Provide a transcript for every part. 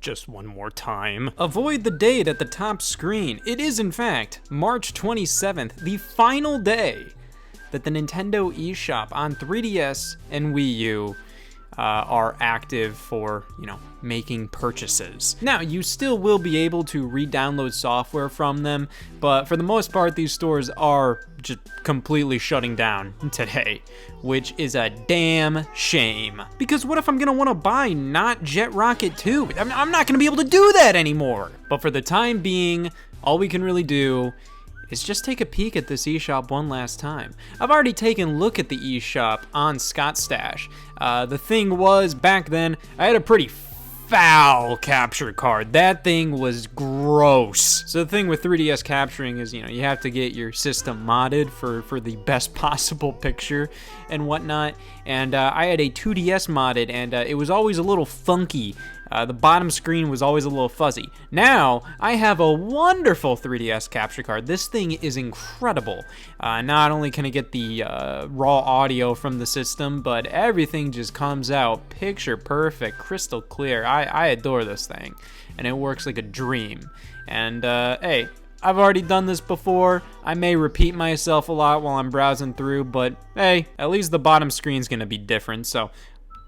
just one more time. Avoid the date at the top screen. It is, in fact, March 27th, the final day that the Nintendo eShop on 3DS and Wii U are active for, making purchases. Now, you still will be able to re-download software from them, but for the most part, these stores are just completely shutting down today, which is a damn shame. Because what if I'm gonna wanna buy not Jet Rocket 2? I'm not gonna be able to do that anymore. But for the time being, all we can really do is just take a peek at this eShop one last time. I've already taken a look at the eShop on Scott Stash. The thing was, back then, I had a pretty foul capture card. That thing was gross. So the thing with 3DS capturing is, you have to get your system modded for the best possible picture and whatnot. And I had a 2DS modded, and it was always a little funky. The bottom screen was always a little fuzzy. Now, I have a wonderful 3DS capture card. This thing is incredible. Not only can I get the raw audio from the system, but everything just comes out picture perfect, crystal clear. I adore this thing, and it works like a dream. And hey, I've already done this before. I may repeat myself a lot while I'm browsing through, but hey, at least the bottom screen's gonna be different. So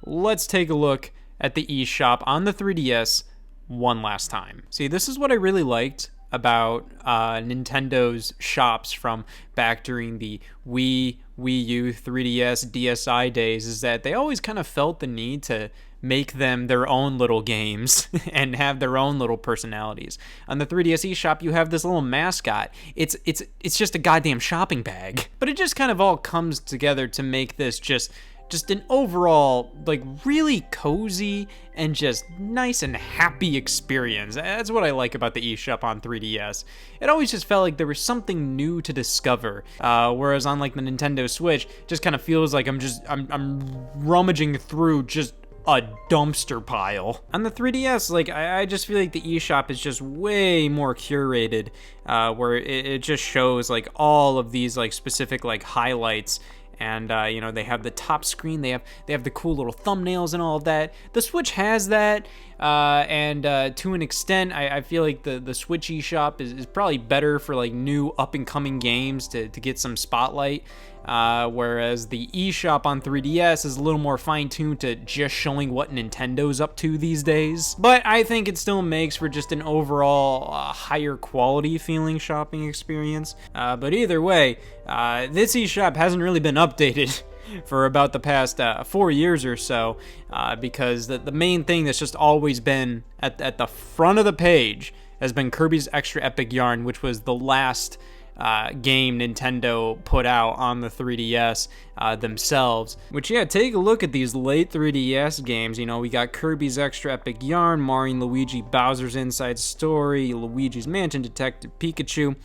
let's take a look at the eShop on the 3DS one last time. See, this is what I really liked about Nintendo's shops from back during the Wii U, 3DS, DSi days, is that they always kind of felt the need to make them their own little games and have their own little personalities. On the 3DS eShop, you have this little mascot. It's just a goddamn shopping bag. But it just kind of all comes together to make this just an overall, really cozy and just nice and happy experience. That's what I like about the eShop on 3DS. It always just felt like there was something new to discover, whereas on the Nintendo Switch, just kind of feels like I'm rummaging through just a dumpster pile. On the 3DS, I just feel like the eShop is just way more curated, where it just shows all of these specific highlights. And they have the top screen, they have the cool little thumbnails and all of that. The Switch has that, and to an extent, I feel like the Switch eShop is probably better for new up and coming games to get some spotlight. Whereas the eShop on 3DS is a little more fine-tuned to just showing what Nintendo's up to these days. But I think it still makes for just an overall higher quality feeling shopping experience. But either way, this eShop hasn't really been updated for about the past 4 years or so, because the main thing that's just always been at the front of the page has been Kirby's Extra Epic Yarn, which was the last game Nintendo put out on the 3DS themselves. Which, yeah, take a look at these late 3DS games. We got Kirby's Extra Epic Yarn, Mario and Luigi Bowser's Inside Story, Luigi's Mansion, Detective Pikachu.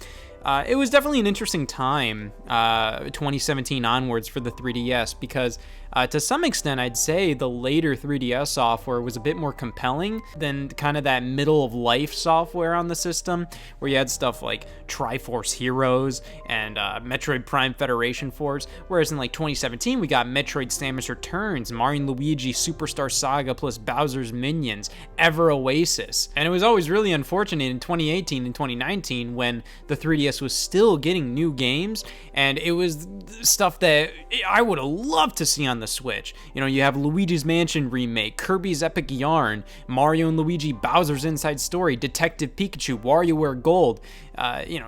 It was definitely an interesting time, 2017 onwards, for the 3DS, because to some extent, I'd say the later 3DS software was a bit more compelling than kind of that middle of life software on the system, where you had stuff like Triforce Heroes and Metroid Prime Federation Force, whereas in 2017, we got Metroid Samus Returns, Mario and Luigi Superstar Saga plus Bowser's Minions, Ever Oasis. And it was always really unfortunate in 2018 and 2019 when the 3DS was still getting new games, and it was stuff that I would have loved to see on the Switch. You have Luigi's Mansion Remake, Kirby's Epic Yarn, Mario and Luigi Bowser's Inside Story, Detective Pikachu, WarioWare Gold.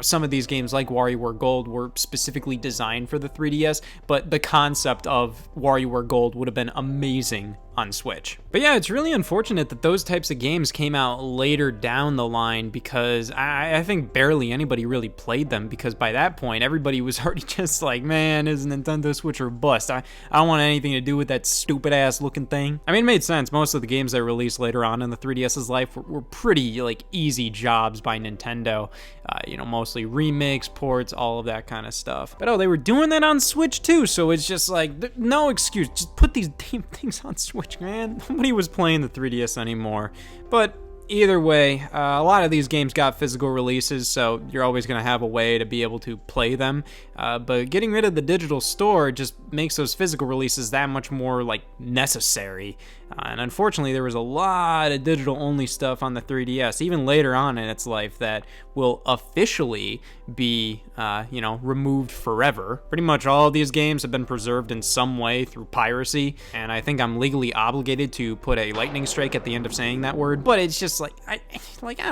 Some of these games like WarioWare Gold were specifically designed for the 3DS, but the concept of WarioWare Gold would have been amazing on Switch. But yeah, it's really unfortunate that those types of games came out later down the line, because I think barely anybody really played them, because by that point, everybody was already just like, man, is Nintendo Switch or bust? I don't want anything to do with that stupid ass looking thing. I mean, it made sense. Most of the games that released later on in the 3DS's life were pretty easy jobs by Nintendo. Mostly remakes, ports, all of that kind of stuff. But they were doing that on Switch too, so it's just no excuse. Just put these damn things on Switch, man. Nobody was playing the 3DS anymore. But either way, a lot of these games got physical releases, so you're always going to have a way to be able to play them. But getting rid of the digital store just makes those physical releases that much more like necessary. And unfortunately, there was a lot of digital-only stuff on the 3DS, even later on in its life, that will officially be, removed forever. Pretty much all of these games have been preserved in some way through piracy, and I think I'm legally obligated to put a lightning strike at the end of saying that word. But it's just like, I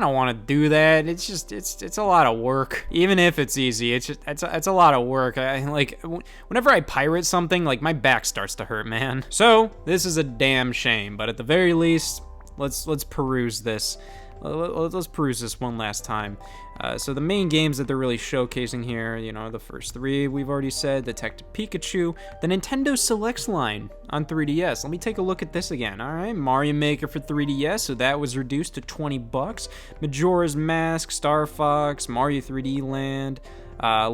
don't want to do that. It's just, it's a lot of work. Even if it's easy, it's a lot of work. Whenever I pirate something, like, my back starts to hurt, man. So this is a damn shame, but at the very least, let's peruse this. Let's peruse this one last time. So the main games that they're really showcasing here, the first three we've already said, Detective Pikachu, the Nintendo Selects line on 3DS. Let me take a look at this again. All right, Mario Maker for 3DS, so that was reduced to $20. Majora's Mask, Star Fox, Mario 3D Land,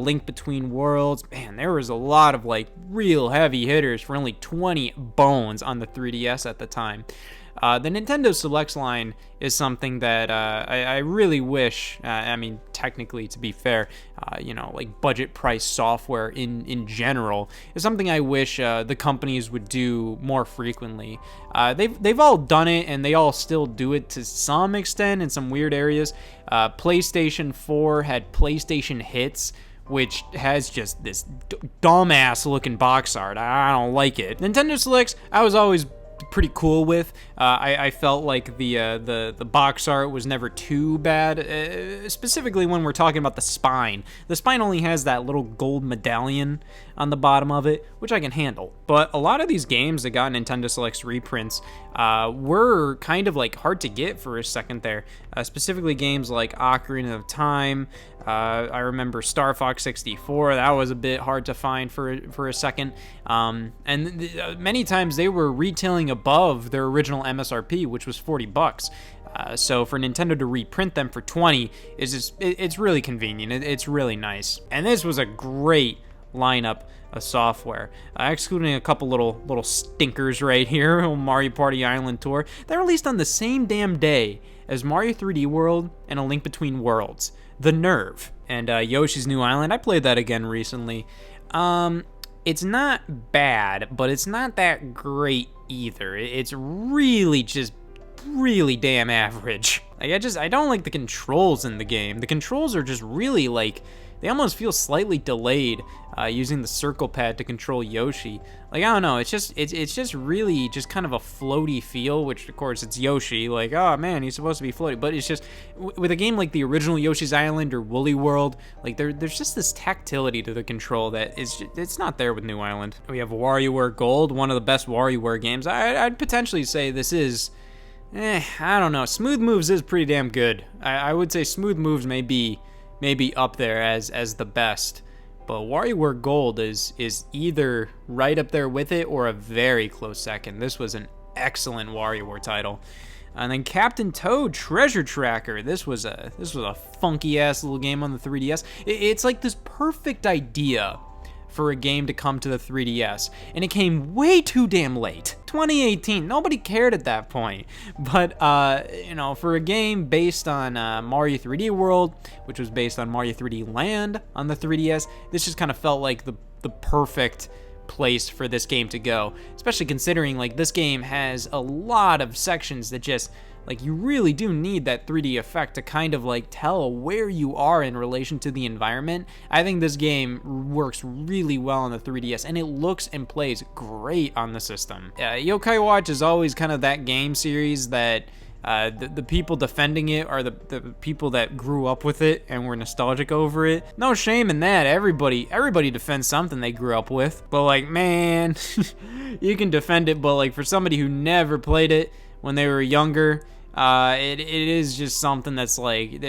Link Between Worlds. Man, there was a lot of like real heavy hitters for only 20 bones on the 3DS at the time. The Nintendo Selects line is something that I really wish, technically, to be fair, like budget price software in general is something I wish the companies would do more frequently. They've all done it, and they all still do it to some extent in some weird areas. PlayStation 4 had PlayStation Hits, which has just this dumbass looking box art. I don't like it. Nintendo Selects, I was always pretty cool with. I felt like the box art was never too bad, specifically when we're talking about the spine. The spine only has that little gold medallion on the bottom of it, which I can handle. But a lot of these games that got Nintendo Selects reprints were kind of like hard to get for a second there, specifically games like Ocarina of Time. I remember Star Fox 64, that was a bit hard to find for a second. Many times they were retailing above their original MSRP, which was $40. So for Nintendo to reprint them for 20 it's really convenient. It's really nice. And this was a great lineup of software, excluding a couple little stinkers right here. Mario Party Island Tour, that released on the same damn day as Mario 3D World and A Link Between Worlds. The nerve. And Yoshi's New Island, I played that again recently. It's not bad, but it's not that great either. It's really just really damn average. I don't like the controls in the game. The controls are just really like, they almost feel slightly delayed using the circle pad to control Yoshi. Like, I don't know, it's just really just kind of a floaty feel, which of course it's Yoshi, like, oh man, he's supposed to be floaty, but it's just, with a game like the original Yoshi's Island or Woolly World, like there's just this tactility to the control that it's not there with New Island. We have WarioWare Gold, one of the best WarioWare games. I'd potentially say this is, I don't know, Smooth Moves is pretty damn good. I would say Smooth Moves may be up there as the best, but WarioWare Gold is either right up there with it or a very close second. This was an excellent WarioWare title. And then Captain Toad Treasure Tracker. This was a funky ass little game on the 3DS. It's like this perfect idea for a game to come to the 3DS, and it came way too damn late. 2018, nobody cared at that point. But for a game based on Mario 3D World, which was based on Mario 3D Land on the 3DS, this just kind of felt like the perfect place for this game to go, especially considering like this game has a lot of sections that just like, you really do need that 3D effect to kind of like tell where you are in relation to the environment. I think this game works really well on the 3DS, and it looks and plays great on the system. Yokai Watch is always kind of that game series that the people defending it are the people that grew up with it and were nostalgic over it. No shame in that. Everybody defends something they grew up with. But like, man, you can defend it, but like for somebody who never played it when they were younger, it is just something that's like,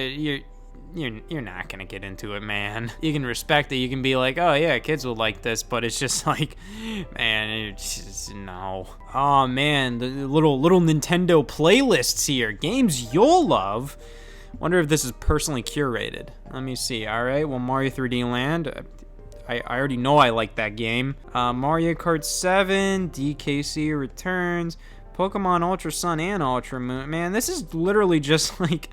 you're not gonna get into it, man. You can respect it. You can be like, oh yeah, kids will like this, but it's just like, man, it's just, no. Oh man, the little Nintendo playlists here, games you'll love. Wonder if this is personally curated. Let me see. All right, well, Mario 3D Land. I already know I like that game. Mario Kart 7, DKC Returns, Pokemon Ultra Sun and Ultra Moon. Man, this is literally just like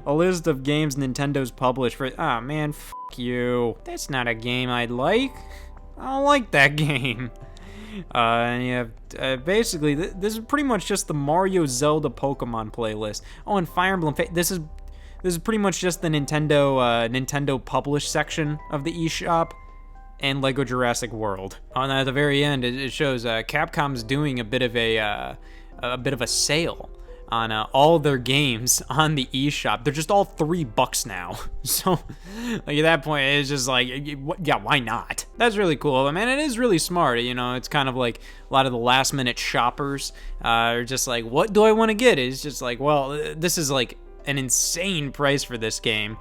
a list of games Nintendo's published for. Ah, man, f you. That's not a game I'd like. I don't like that game. And you have, basically, this is pretty much just the Mario Zelda Pokemon playlist. Oh, and Fire Emblem, this is pretty much just the Nintendo published section of the eShop and Lego Jurassic World. And at the very end, it shows Capcom's doing a bit of a sale on all their games on the eShop. They're just all $3 now. So, like at that point, it's just like, yeah, why not? That's really cool. I mean, it is really smart. You know, it's kind of like a lot of the last-minute shoppers are just like, what do I want to get? It's just like, well, this is like an insane price for this game.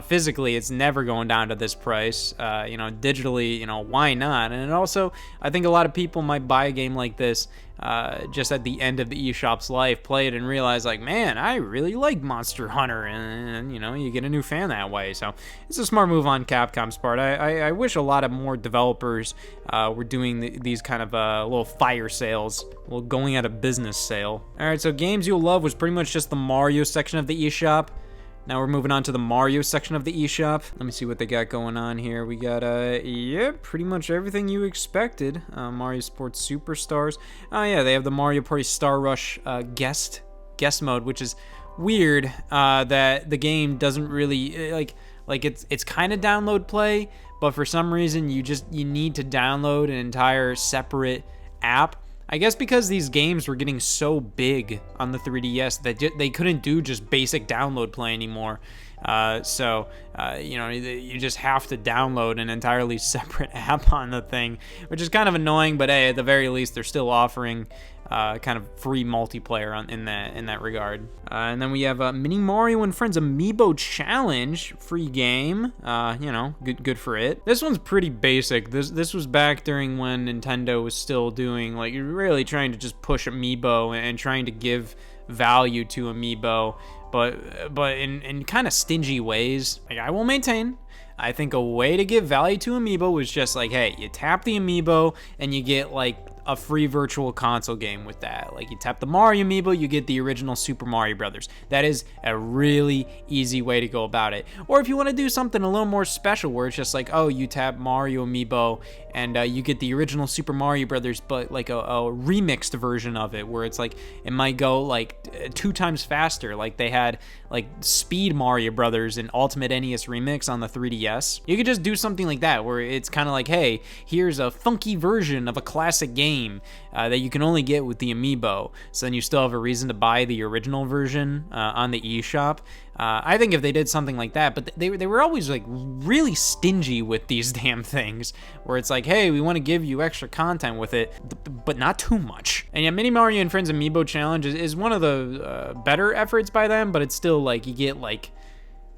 Physically, it's never going down to this price. You know, digitally, you know, why not? And also, I think a lot of people might buy a game like this just at the end of the eShop's life, play it and realize like, man, I really like Monster Hunter, and you know, you get a new fan that way. So it's a smart move on Capcom's part. I wish a lot of more developers were doing these kind of little fire sales, little going out of business sale. All right, so games you'll love was pretty much just the Mario section of the eShop. Now we're moving on to the Mario section of the eShop. Let me see what they got going on here. We got, yeah, pretty much everything you expected. Mario Sports Superstars. Oh yeah, they have the Mario Party Star Rush guest mode, which is weird that the game doesn't really, like it's kind of download play, but for some reason you need to download an entire separate app. I guess because these games were getting so big on the 3DS that they couldn't do just basic download play anymore. So, you know, you just have to download an entirely separate app on the thing, which is kind of annoying, but hey, at the very least, they're still offering kind of free multiplayer in that regard. And then we have Mini Mario and Friends Amiibo Challenge, free game. You know, good for it. This one's pretty basic. This was back during when Nintendo was still doing, like, really trying to just push Amiibo and trying to give value to Amiibo, but in kind of stingy ways. Like, I will maintain, I think a way to give value to Amiibo was just like, hey, you tap the Amiibo and you get like a free virtual console game with that. Like, you tap the Mario Amiibo, you get the original Super Mario Brothers. That is a really easy way to go about it. Or if you want to do something a little more special where it's just like, oh, you tap Mario Amiibo and you get the original Super Mario Brothers, but like a remixed version of it where it's like, it might go like 2 times faster. Like they had like Speed Mario Brothers and Ultimate NES Remix on the 3DS. You could just do something like that where it's kind of like, hey, here's a funky version of a classic game that you can only get with the Amiibo. So then you still have a reason to buy the original version on the eShop. I think if they did something like that, but they were always like really stingy with these damn things, where it's like, hey, we want to give you extra content with it, but not too much. And yeah, Mini Mario and Friends Amiibo Challenge is one of the better efforts by them, but it's still like you get like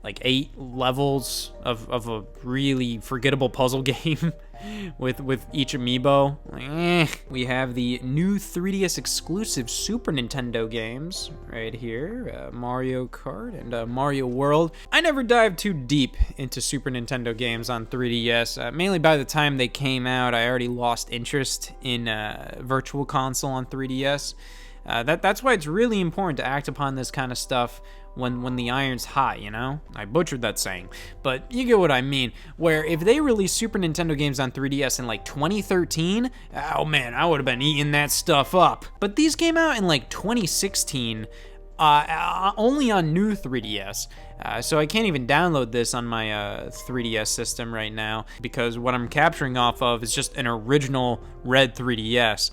8 levels of a really forgettable puzzle game with each amiibo. We have the new 3DS exclusive Super Nintendo games right here, Mario Kart and Mario World. I never dived too deep into Super Nintendo games on 3DS. Mainly by the time they came out, I already lost interest in Virtual Console on 3DS. That's why it's really important to act upon this kind of stuff when the iron's hot, you know? I butchered that saying, but you get what I mean. Where if they released Super Nintendo games on 3DS in like 2013, oh man, I would have been eating that stuff up. But these came out in like 2016, only on new 3DS. So I can't even download this on my 3DS system right now because what I'm capturing off of is just an original red 3DS.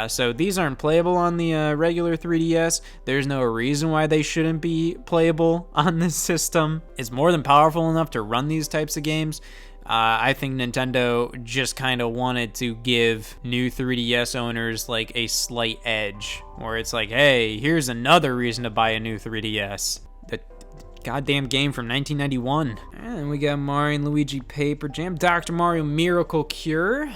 So these aren't playable on the regular 3DS. There's no reason why they shouldn't be playable on this system. It's more than powerful enough to run these types of games. I think Nintendo just kind of wanted to give new 3DS owners like a slight edge, where it's like, hey, here's another reason to buy a new 3DS. The goddamn game from 1991. And we got Mario and Luigi Paper Jam, Dr. Mario Miracle Cure.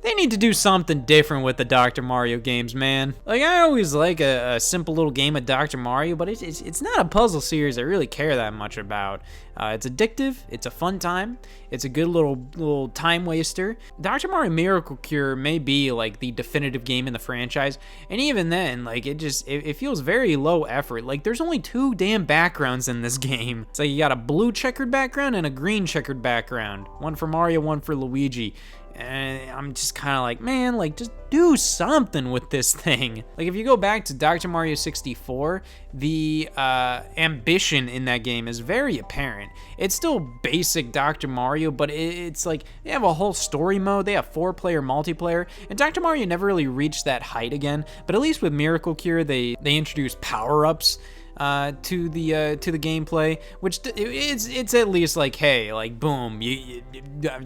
They need to do something different with the Dr. Mario games, man. Like, I always like a simple little game of Dr. Mario, but it's not a puzzle series I really care that much about. It's addictive, it's a fun time, it's a good little time waster. Dr. Mario Miracle Cure may be like the definitive game in the franchise, and even then, like, it feels very low effort. Like, there's only 2 damn backgrounds in this game. It's like you got a blue checkered background and a green checkered background. One for Mario, one for Luigi. And I'm just kind of like, man, like, just do something with this thing. Like, if you go back to Dr. Mario 64, the ambition in that game is very apparent. It's still basic Dr. Mario, but it's like they have a whole story mode. They have 4-player multiplayer, and Dr. Mario never really reached that height again. But at least with Miracle Cure, they introduced power-ups to the gameplay, which it's at least like, hey, like, boom,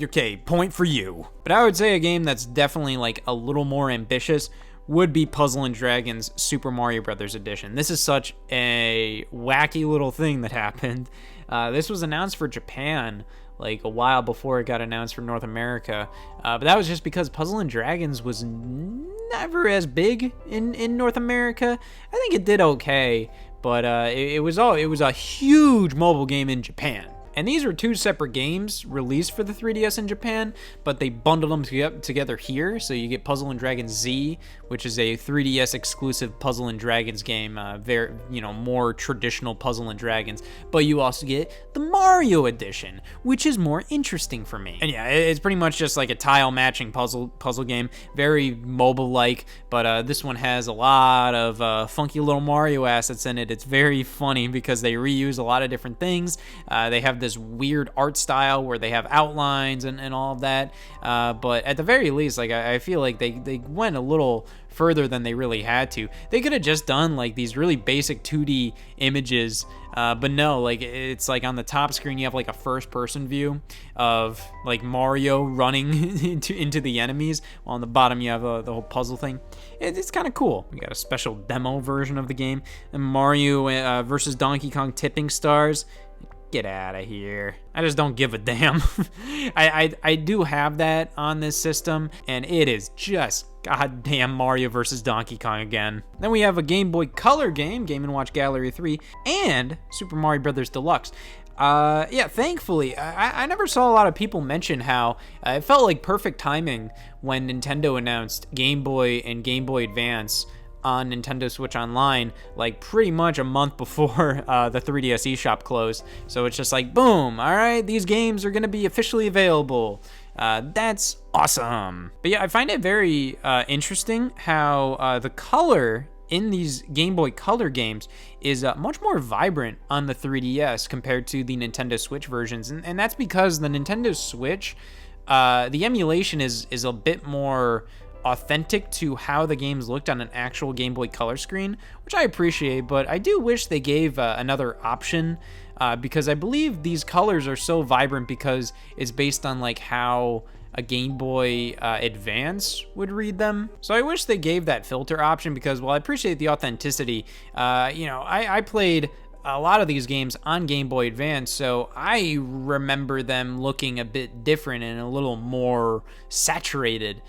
okay, point for you. But I would say a game that's definitely like a little more ambitious would be Puzzle & Dragons Super Mario Bros. Edition. This is such a wacky little thing that happened. This was announced for Japan like a while before it got announced for North America, but that was just because Puzzle & Dragons was never as big in North America. I think it did okay, but it was a huge mobile game in Japan. And these were 2 separate games released for the 3DS in Japan, but they bundled them together here. So you get Puzzle & Dragons Z, which is a 3DS exclusive Puzzle & Dragons game, very, more traditional Puzzle & Dragons. But you also get the Mario edition, which is more interesting for me. And yeah, it's pretty much just like a tile matching puzzle game, very mobile-like. But this one has a lot of funky little Mario assets in it. It's very funny because they reuse a lot of different things. They have this weird art style where they have outlines and all of that, but at the very least, like, I feel like they went a little further than they really had to. They could have just done like these really basic 2D images, but no, like, it's like on the top screen you have like a first-person view of like Mario running into the enemies, while on the bottom you have the whole puzzle thing. It's kind of cool. We got a special demo version of the game, and Mario versus Donkey Kong Tipping Stars. Get out of here. I just don't give a damn. I do have that on this system, and it is just goddamn Mario vs. Donkey Kong again. Then we have a Game Boy Color game, Game & Watch Gallery 3, and Super Mario Bros. Deluxe. Yeah, thankfully, I never saw a lot of people mention how it felt like perfect timing when Nintendo announced Game Boy and Game Boy Advance on Nintendo Switch Online, like pretty much a month before the 3DS eShop closed. So it's just like, boom, all right, these games are gonna be officially available. That's awesome. But yeah, I find it very interesting how the color in these Game Boy Color games is much more vibrant on the 3DS compared to the Nintendo Switch versions. And that's because the Nintendo Switch, the emulation is a bit more authentic to how the games looked on an actual Game Boy Color screen, which I appreciate, but I do wish they gave another option, because I believe these colors are so vibrant because it's based on like how a Game Boy Advance would read them. So I wish they gave that filter option because, while I appreciate the authenticity, I played a lot of these games on Game Boy Advance, so I remember them looking a bit different and a little more saturated,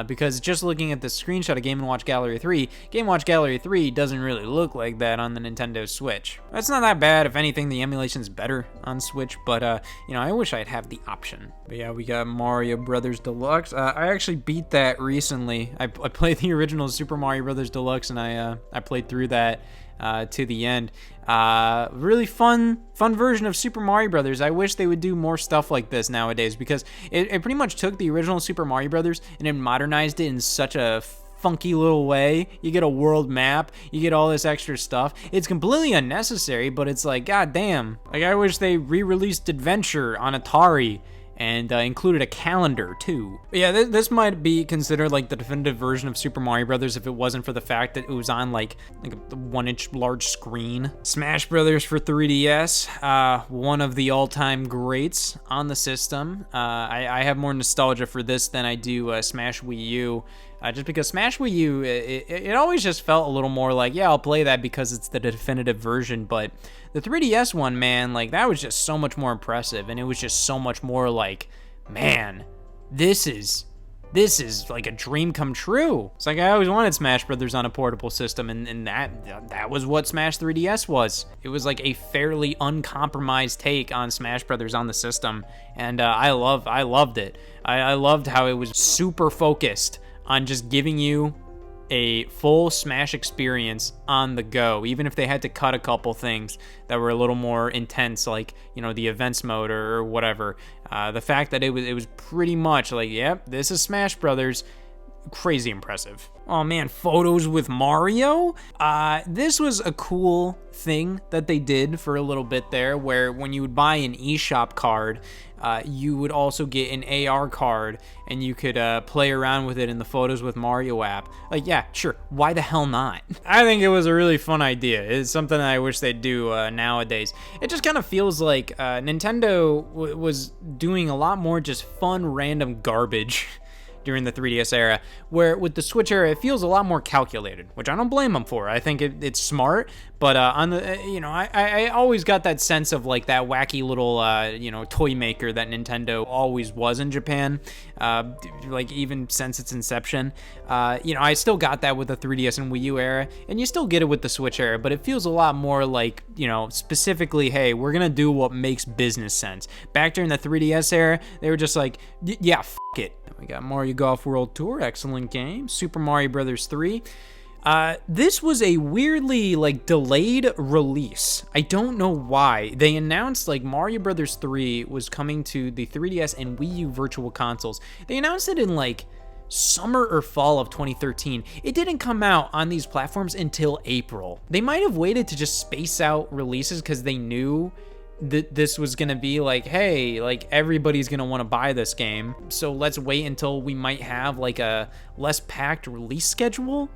because just looking at the screenshot of Game & Watch Gallery 3, Game & Watch Gallery 3 doesn't really look like that on the Nintendo Switch. That's not that bad. If anything, the emulation's better on Switch, but I wish I'd have the option. But yeah, we got Mario Bros. Deluxe. I actually beat that recently. I played the original Super Mario Bros. Deluxe, and I played through that to the end. Really fun version of Super Mario Brothers. I wish they would do more stuff like this nowadays, because it pretty much took the original Super Mario Brothers and it modernized it in such a funky little way. You get a world map, you get all this extra stuff. It's completely unnecessary, but it's like, god damn. Like, I wish they re-released Adventure on Atari and included a calendar too. But yeah, this might be considered like the definitive version of Super Mario Brothers if it wasn't for the fact that it was on like a 1-inch large screen. Smash Brothers for 3DS, one of the all-time greats on the system. I have more nostalgia for this than I do Smash Wii U. Just because Smash Wii U, it always just felt a little more like, yeah, I'll play that because it's the definitive version, but the 3DS one, man, like, that was just so much more impressive, and it was just so much more like, man, this is this is like a dream come true. It's like I always wanted Smash Brothers on a portable system, and that was what Smash 3DS was. It was like a fairly uncompromised take on Smash Brothers on the system, and I loved it. I loved how it was super focused on just giving you a full Smash experience on the go, even if they had to cut a couple things that were a little more intense, like, you know, the events mode or whatever. The fact that it was pretty much like, yep, this is Smash Brothers, crazy impressive. Oh man, photos with Mario? This was a cool thing that they did for a little bit there, where when you would buy an eShop card, you would also get an AR card, and you could play around with it in the Photos with Mario app. Like, yeah, sure, why the hell not? I think it was a really fun idea. It's something that I wish they'd do nowadays. It just kind of feels like Nintendo was doing a lot more just fun, random garbage during the 3DS era, where with the Switch era, it feels a lot more calculated, which I don't blame them for. I think it's smart, but on the, you know, I always got that sense of like that wacky little, you know, toy maker that Nintendo always was in Japan, like even since its inception. You know, I still got that with the 3DS and Wii U era, and you still get it with the Switch era, but it feels a lot more like, you know, specifically, hey, we're gonna do what makes business sense. Back during the 3DS era, they were just like, yeah, f it. We got Mario Golf World Tour, excellent game. Super Mario Brothers 3. This was a weirdly like delayed release. I don't know why. They announced like Mario Brothers 3 was coming to the 3DS and Wii U virtual consoles. They announced it in like summer or fall of 2013. It didn't come out on these platforms until April. They might have waited to just space out releases because they knew that this was gonna be like, hey, like everybody's gonna want to buy this game, so let's wait until we might have like a less packed release schedule.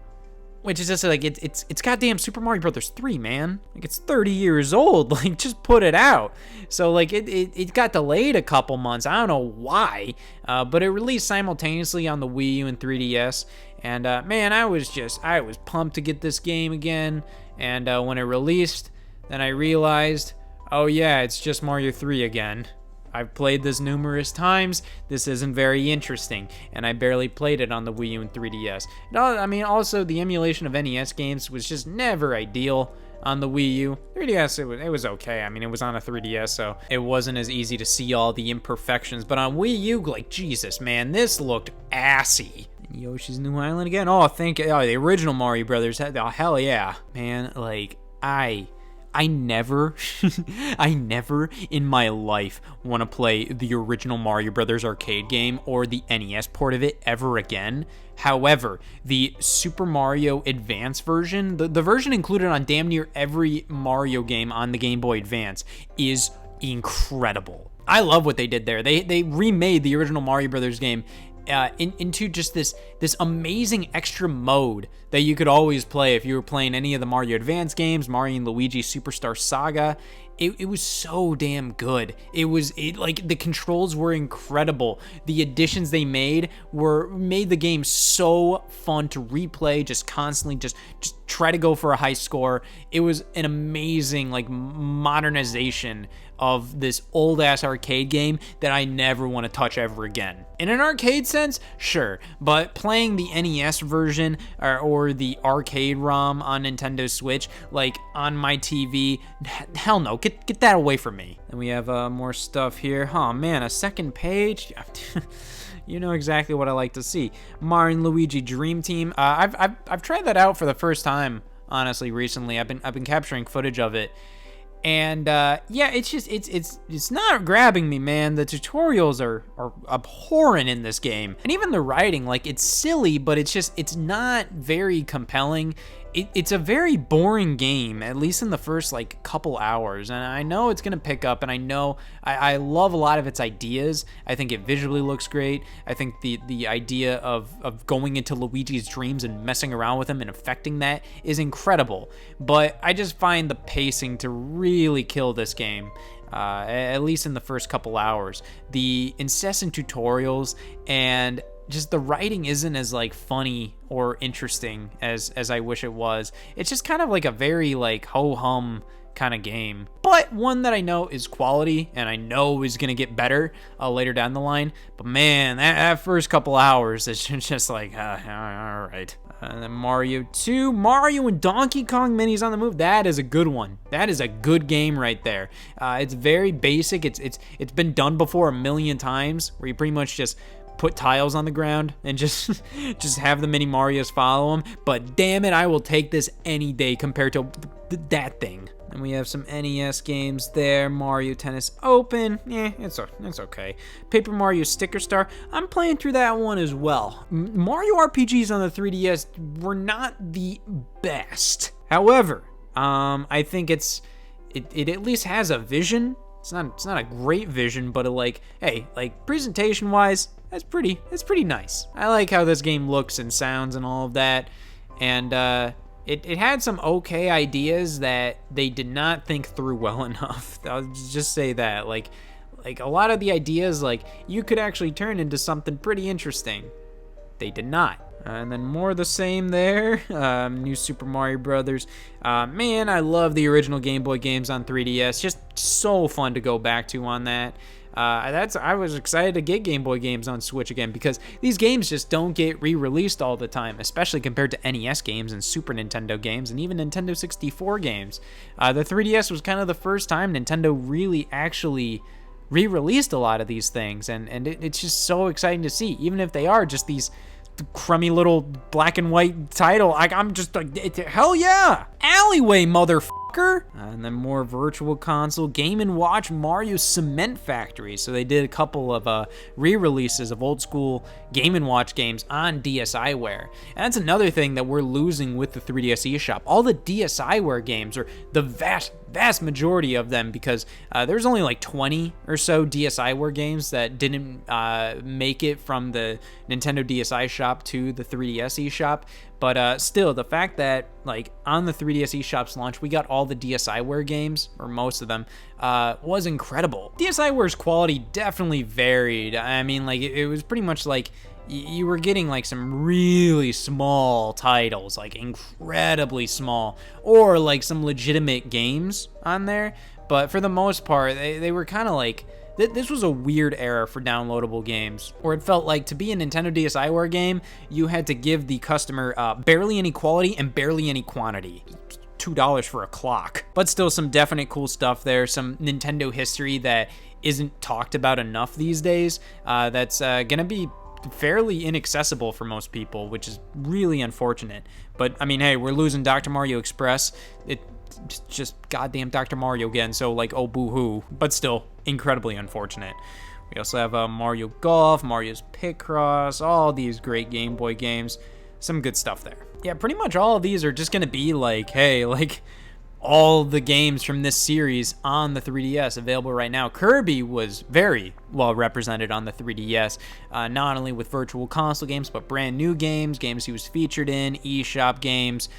Which is just like, it's goddamn Super Mario Brothers 3, man. Like, it's 30 years old. Like, just put it out. So like it got delayed a couple months. I don't know why, but it released simultaneously on the Wii U and 3DS. And man, I was pumped to get this game again. And when it released, then I realized, oh yeah, it's just Mario 3 again. I've played this numerous times. This isn't very interesting, and I barely played it on the Wii U and 3DS. No, I mean, also the emulation of NES games was just never ideal on the Wii U. 3DS, it was okay. I mean, it was on a 3DS, so it wasn't as easy to see all the imperfections. But on Wii U, like, Jesus, man, this looked assy. Yoshi's New Island again. Oh, the original Mario Brothers. Oh, hell yeah, man. Like, I never in my life want to play the original Mario Brothers arcade game or the NES port of it ever again. However, the Super Mario Advance version, the version included on damn near every Mario game on the Game Boy Advance, is incredible. I love what they did there. They remade the original Mario Brothers game into just this amazing extra mode that you could always play if you were playing any of the Mario Advance games, Mario and Luigi Superstar Saga. It was so damn good. Like the controls were incredible. The additions they made made the game so fun to replay, just constantly just try to go for a high score. It was an amazing like modernization of this old ass arcade game that I never want to touch ever again. In an arcade sense, sure, but playing the NES version or the arcade ROM on Nintendo Switch, like on my TV, hell no, get that away from me. And we have more stuff here. Oh man, a second page. You know exactly what I like to see. Mario and Luigi Dream Team. I've tried that out for the first time, honestly, recently. I've been capturing footage of it. And yeah, it's just it's not grabbing me, man. The tutorials are abhorrent in this game, and even the writing, like, it's silly, but it's not very compelling. It's a very boring game, at least in the first like couple hours, and I know it's gonna pick up, and I know I love a lot of its ideas. I think it visually looks great. I think the idea of going into Luigi's dreams and messing around with him and affecting that is incredible, but I just find the pacing to really kill this game. At least in the first couple hours, the incessant tutorials and just the writing isn't as like funny or interesting as I wish it was. It's just kind of like a very like ho-hum kind of game, but one that I know is quality and I know is gonna get better later down the line. But man, that first couple hours, it's just like, all right. And then Mario 2, Mario and Donkey Kong minis on the move. That is a good one. That is a good game right there. It's very basic. It's been done before a million times, where you pretty much just put tiles on the ground and just have the mini Marios follow them. But damn it, I will take this any day compared to that thing. And we have some NES games there. Mario Tennis Open, it's okay. Paper Mario Sticker Star, I'm playing through that one as well. Mario RPGs on the 3DS were not the best. However, I think it at least has a vision. It's not a great vision, but presentation wise, it's pretty nice. I like how this game looks and sounds and all of that. And it had some okay ideas that they did not think through well enough. I'll just say that. Like a lot of the ideas, you could actually turn into something pretty interesting. They did not. And then more of the same there. New Super Mario Brothers. Man, I love the original Game Boy games on 3DS. Just so fun to go back to on that. I was excited to get Game Boy games on Switch again, because these games just don't get re-released all the time, especially compared to NES games and Super Nintendo games and even Nintendo 64 games. The 3DS was kind of the first time Nintendo really actually re-released a lot of these things, and it's just so exciting to see, even if they are just these crummy little black and white title. I'm just like, hell yeah! Alleyway, motherfucker! And then more Virtual Console, Game & Watch, Mario Cement Factory. So they did a couple of re-releases of old school Game & Watch games on DSiWare. And that's another thing that we're losing with the 3DS eShop. All the DSiWare games, or the vast majority of them, because there's only like 20 or so DSiWare games that didn't make it from the Nintendo DSi shop to the 3DS eShop. But still, the fact that on the 3DS eShop's launch, we got all the DSiWare games, or most of them, was incredible. DSiWare's quality definitely varied. I mean, it was pretty much like you were getting some really small titles, incredibly small, or some legitimate games on there. But for the most part, they were kind of this was a weird era for downloadable games, where it felt like to be a Nintendo DSiWare game, you had to give the customer barely any quality and barely any quantity. $2 for a clock. But still some definite cool stuff there, some Nintendo history that isn't talked about enough these days, that's gonna be fairly inaccessible for most people, which is really unfortunate. But I mean, hey, we're losing Dr. Mario Express. It's just goddamn Dr. Mario again, so oh boo-hoo, but still incredibly unfortunate. We also have Mario Golf, Mario's Picross, all these great Game Boy games. Some good stuff there. Yeah, pretty much all of these are just gonna be all the games from this series on the 3DS available right now. Kirby was very well represented on the 3DS, not only with Virtual Console games, but brand new games he was featured in, eShop games.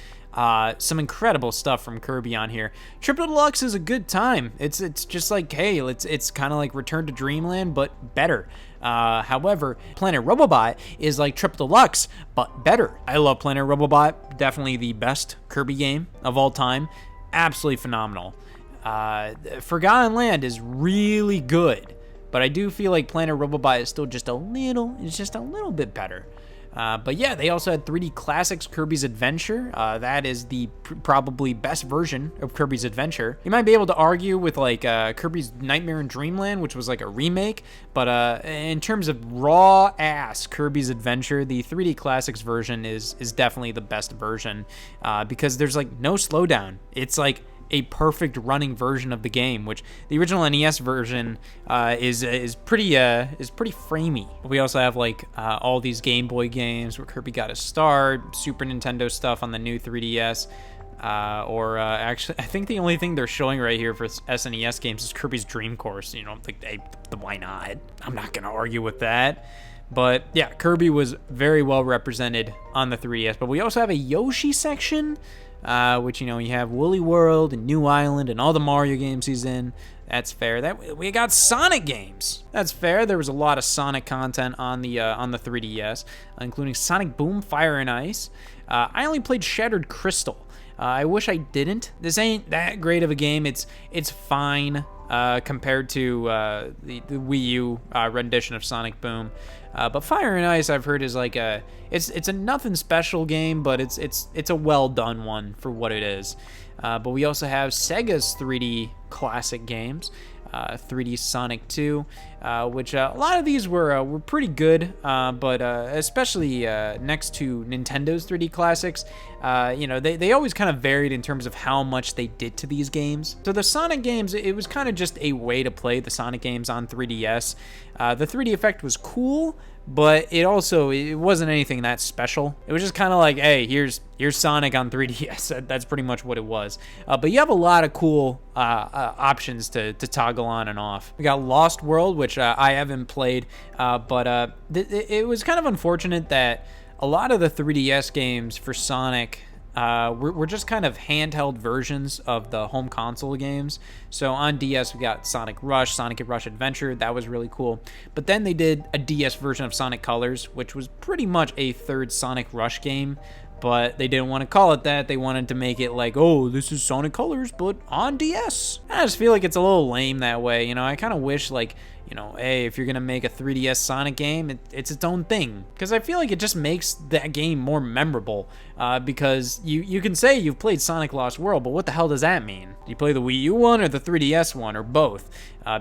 Some incredible stuff from Kirby on here. Triple Deluxe is a good time. It's just hey, it's kind of like Return to Dreamland, but better. However, Planet Robobot is like Triple Deluxe, but better. I love Planet Robobot. Definitely the best Kirby game of all time. Absolutely phenomenal. Forgotten Land is really good, but I do feel like Planet Robobot is still just a little bit better. But yeah, they also had 3D Classics Kirby's Adventure. That is the probably best version of Kirby's Adventure. You might be able to argue with Kirby's Nightmare in Dreamland, which was a remake, but in terms of raw ass Kirby's Adventure, the 3D Classics version is definitely the best version, because there's no slowdown. It's a perfect running version of the game, which the original NES version is pretty framey. We also have all these Game Boy games where Kirby got a start, Super Nintendo stuff on the new 3DS, actually, I think the only thing they're showing right here for SNES games is Kirby's Dream Course. Why not? I'm not gonna argue with that. But yeah, Kirby was very well represented on the 3DS. But we also have a Yoshi section, which, you have Woolly World and New Island and all the Mario games he's in. That's fair. We got Sonic games. That's fair. There was a lot of Sonic content on the 3DS, including Sonic Boom, Fire and Ice. I only played Shattered Crystal. I wish I didn't. This ain't that great of a game. It's fine compared to the Wii U rendition of Sonic Boom. But Fire and Ice, I've heard, is like it's a nothing special game, but it's a well done one for what it is. But we also have Sega's 3D classic games. 3D Sonic 2, which a lot of these were pretty good, but especially next to Nintendo's 3D classics, they always kind of varied in terms of how much they did to these games. So the Sonic games, it was kind of just a way to play the Sonic games on 3DS. The 3D effect was cool, but it wasn't anything that special. It was just kind of like, hey, here's Sonic on 3DS. That's pretty much what it was. But you have a lot of cool options to toggle on and off. We got Lost World, which I haven't played, but it was kind of unfortunate that a lot of the 3DS games for Sonic were just kind of handheld versions of the home console games. So on DS, we got Sonic Rush, Sonic Rush Adventure. That was really cool. But then they did a DS version of Sonic Colors, which was pretty much a third Sonic Rush game. But they didn't want to call it that. They wanted to make it like, oh, this is Sonic Colors, but on DS. I just feel like it's a little lame that way. I kind of wish, like, hey, if you're going to make a 3DS Sonic game, it's its own thing. Because I feel like it just makes that game more memorable. Because you can say you've played Sonic Lost World, but what the hell does that mean? Do you play the Wii U one or the 3DS one or both?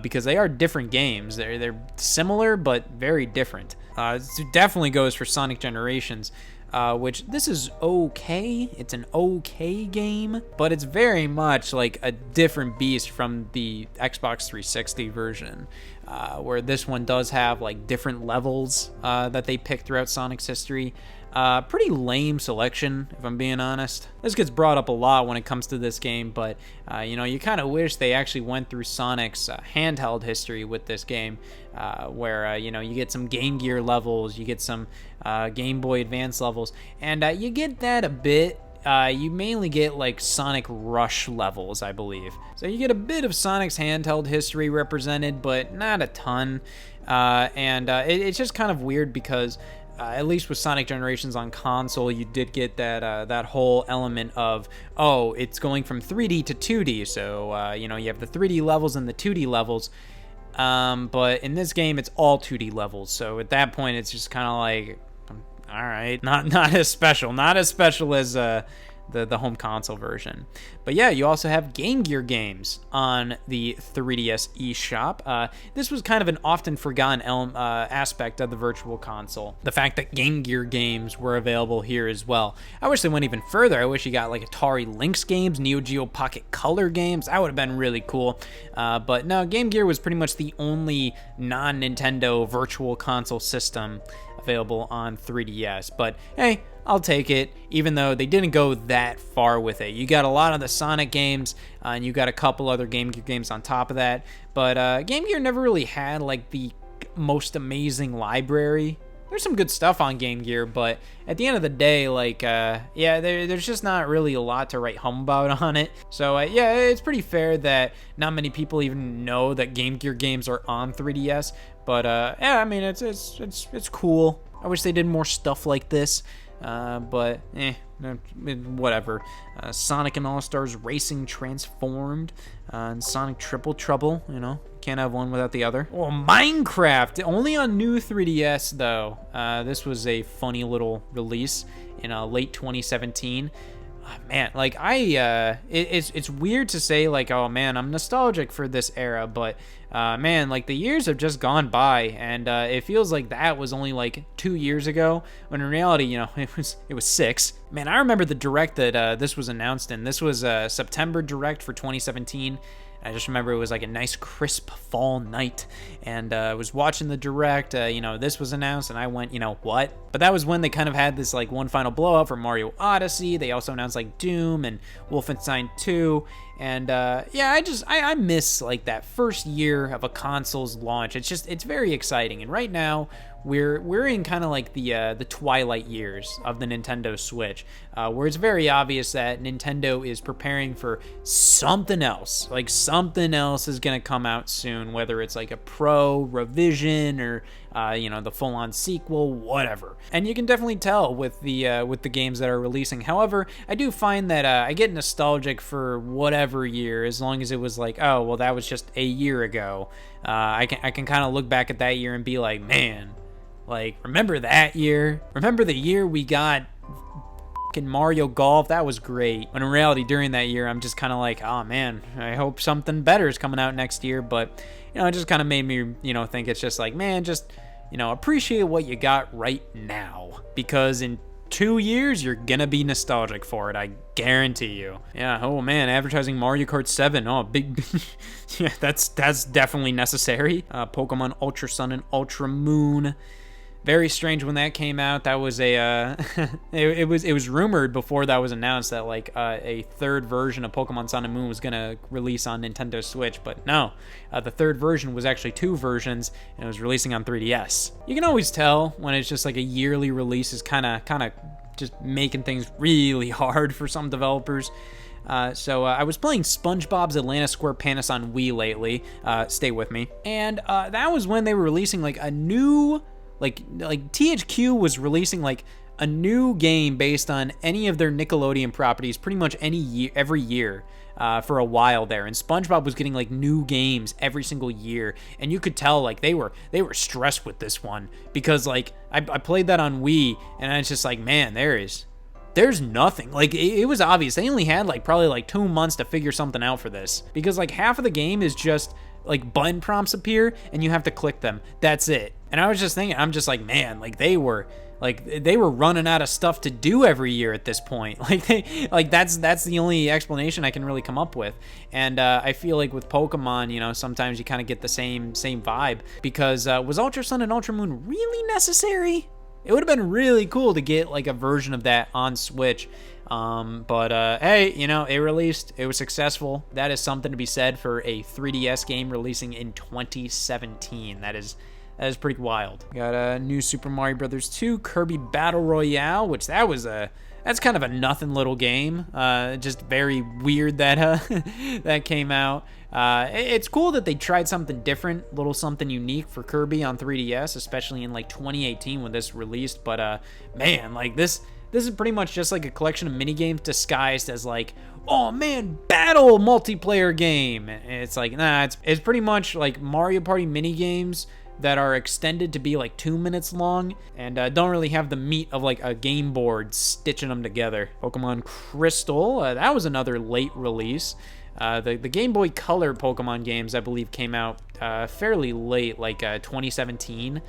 Because they are different games. They're similar, but very different. It definitely goes for Sonic Generations. Which this is okay. It's an okay game, but it's very much like a different beast from the Xbox 360 version, where this one does have like different levels that they pick throughout Sonic's history. Pretty lame selection, if I'm being honest. This gets brought up a lot when it comes to this game, but you kind of wish they actually went through Sonic's handheld history with this game, where you get some Game Gear levels, you get some Game Boy Advance levels, and you get that a bit. You mainly get like Sonic Rush levels, I believe. So you get a bit of Sonic's handheld history represented, but not a ton. It's just kind of weird because at least with Sonic Generations on console, you did get that whole element of, oh, it's going from 3D to 2D. So, you have the 3D levels and the 2D levels. But in this game, it's all 2D levels. So at that point, it's just kind of like, all right, not as special. Not as special as the home console version. But yeah, you also have Game Gear games on the 3DS eShop. This was kind of an often forgotten aspect of the Virtual Console. The fact that Game Gear games were available here as well. I wish they went even further. I wish you got like Atari Lynx games, Neo Geo Pocket Color games. That would have been really cool. But no, Game Gear was pretty much the only non-Nintendo Virtual Console system available on 3DS. But hey, I'll take it, even though they didn't go that far with it. You got a lot of the Sonic games, and you got a couple other Game Gear games on top of that. But Game Gear never really had like the most amazing library. There's some good stuff on Game Gear, but at the end of the day, like, there's just not really a lot to write home about on it. So, yeah, it's pretty fair that not many people even know that Game Gear games are on 3DS. But, yeah, I mean, it's cool. I wish they did more stuff like this. But, whatever. Sonic and All-Stars Racing Transformed, and Sonic Triple Trouble, can't have one without the other. Well, Minecraft, only on new 3DS, though. This was a funny little release in late 2017. Man, like, it's weird to say, like, oh, man, I'm nostalgic for this era, but, man, like, the years have just gone by, and it feels like that was only, like, 2 years ago, when in reality, it was 6. Man, I remember the Direct that this was announced in. This was a September Direct for 2017. I just remember it was like a nice crisp fall night, and I was watching the Direct, this was announced, and I went, what? But that was when they kind of had this like one final blowout for Mario Odyssey. They also announced like Doom and Wolfenstein 2, and I miss like that first year of a console's launch. It's very exciting, and right now we're in kind of like the twilight years of the Nintendo Switch, where it's very obvious that Nintendo is preparing for something else. Like something else is gonna come out soon, whether it's like a Pro revision or the full-on sequel, whatever. And you can definitely tell with the games that are releasing. However, I do find that I get nostalgic for whatever year, as long as it was like, oh, well, that was just a year ago. I can kind of look back at that year and be like, man, like, remember that year? Remember the year we got Mario Golf? That was great. When in reality, during that year, I'm just kind of like, oh man, I hope something better is coming out next year. But it just kind of made me think it's just like, man, just appreciate what you got right now, because in 2 years you're gonna be nostalgic for it, I guarantee you. Yeah. Oh man, advertising Mario Kart 7. Oh, big. Yeah, that's definitely necessary. Pokemon Ultra Sun and Ultra Moon. Very strange when that came out. That was a it was rumored before that was announced that like a third version of Pokemon Sun and Moon was gonna release on Nintendo Switch, but no, the third version was actually 2 versions, and it was releasing on 3DS. You can always tell when it's just like a yearly release is kind of just making things really hard for some developers. So I was playing SpongeBob's Atlanta SquarePants on Wii lately. Stay with me, and that was when they were releasing like a new. Like THQ was releasing like a new game based on any of their Nickelodeon properties pretty much every year for a while there, and SpongeBob was getting like new games every single year, and you could tell like they were stressed with this one, because like I played that on Wii, and it's just like, man, there's nothing. Like it was obvious they only had like probably like 2 months to figure something out for this, because like half of the game is just like button prompts appear and you have to click them. That's it. And I was just thinking, I'm just like, man, like they were running out of stuff to do every year at this point. Like that's the only explanation I can really come up with. And I feel like with Pokemon, sometimes you kind of get the same vibe, because was Ultra Sun and Ultra Moon really necessary? It would have been really cool to get like a version of that on Switch. But hey, it released. It was successful. That is something to be said for a 3DS game releasing in 2017. That is pretty wild. We got a new Super Mario Brothers 2 Kirby Battle Royale, which that's kind of a nothing little game. Just very weird that that came out. It's cool that they tried something different, little something unique for Kirby on 3DS, especially in like 2018 when this released. But man, like this is pretty much just like a collection of mini games disguised as like, oh man, battle multiplayer game. It's like, nah, it's pretty much like Mario Party mini games that are extended to be like 2 minutes long, and don't really have the meat of like a game board stitching them together. Pokemon Crystal, that was another late release. The Game Boy Color Pokemon games, I believe, came out fairly late, like 2017.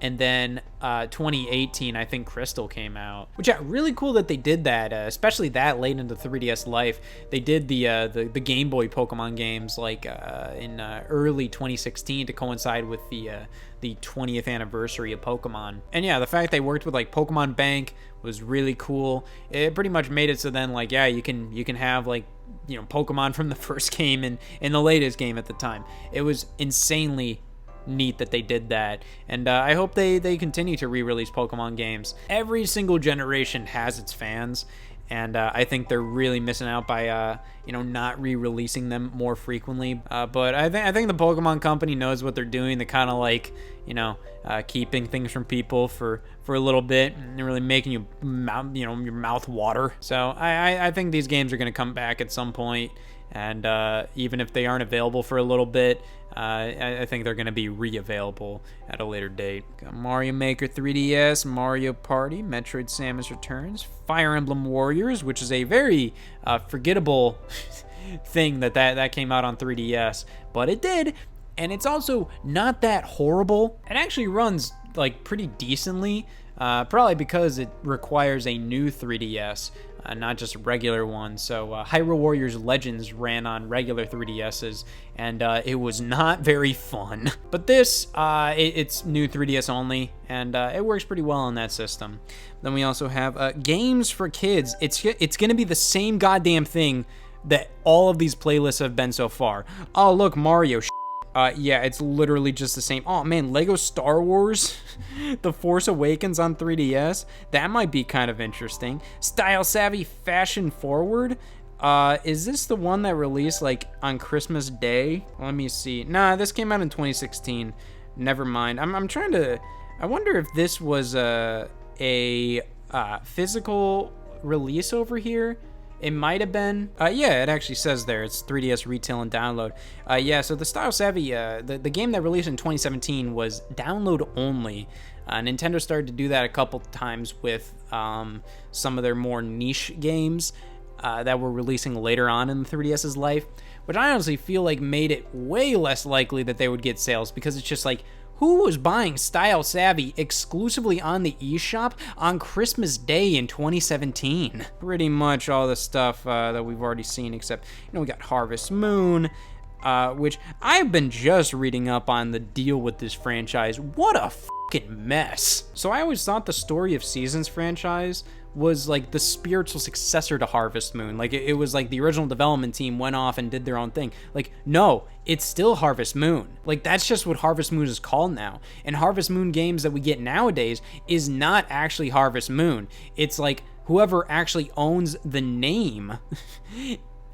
And then 2018, I think Crystal came out. Which, yeah, really cool that they did that, especially that late into 3DS life. They did the Game Boy Pokemon games like in early 2016 to coincide with the 20th anniversary of Pokemon. And yeah, the fact they worked with like Pokemon Bank was really cool. It pretty much made it so then like, yeah, you can have like, Pokemon from the first game and in the latest game at the time. It was insanely neat that they did that, and I hope they continue to re-release Pokemon games. Every single generation has its fans, and I think they're really missing out by not re-releasing them more frequently. But I think the Pokemon Company knows what they're doing. They kind of like keeping things from people for a little bit and really making your mouth water. So I think these games are going to come back at some point. And even if they aren't available for a little bit, I think they're going to be re-available at a later date. Got Mario Maker 3DS, Mario Party, Metroid Samus Returns, Fire Emblem Warriors, which is a very forgettable thing that came out on 3DS, but it did, and it's also not that horrible. It actually runs like pretty decently, probably because it requires a new 3DS. Not just a regular one. So Hyrule Warriors Legends ran on regular 3DSs, and it was not very fun. But this, it's new 3DS only, and it works pretty well on that system. Then we also have games for kids. It's going to be the same goddamn thing that all of these playlists have been so far. Oh, look, Mario. Yeah, it's literally just the same. Oh man, Lego Star Wars, The Force Awakens on 3DS. That might be kind of interesting. Style Savvy Fashion Forward. Is this the one that released like on Christmas Day? Let me see. Nah, this came out in 2016. never mind. I'm trying to... I wonder if this was a physical release over here. It might have been. Yeah, it actually says there. It's 3DS retail and download. Yeah, so the Style Savvy, the game that released in 2017 was download only. Nintendo started to do that a couple times with some of their more niche games that were releasing later on in the 3DS's life, which I honestly feel like made it way less likely that they would get sales, because it's just like, who was buying Style Savvy exclusively on the eShop on Christmas Day in 2017? Pretty much all the stuff that we've already seen, except, we got Harvest Moon, which I've been just reading up on the deal with this franchise. What a fucking mess. So I always thought the Story of Seasons franchise was like the spiritual successor to Harvest Moon. Like it was like the original development team went off and did their own thing. Like, no, it's still Harvest Moon. Like, that's just what Harvest Moon is called now. And Harvest Moon games that we get nowadays is not actually Harvest Moon. It's like whoever actually owns the name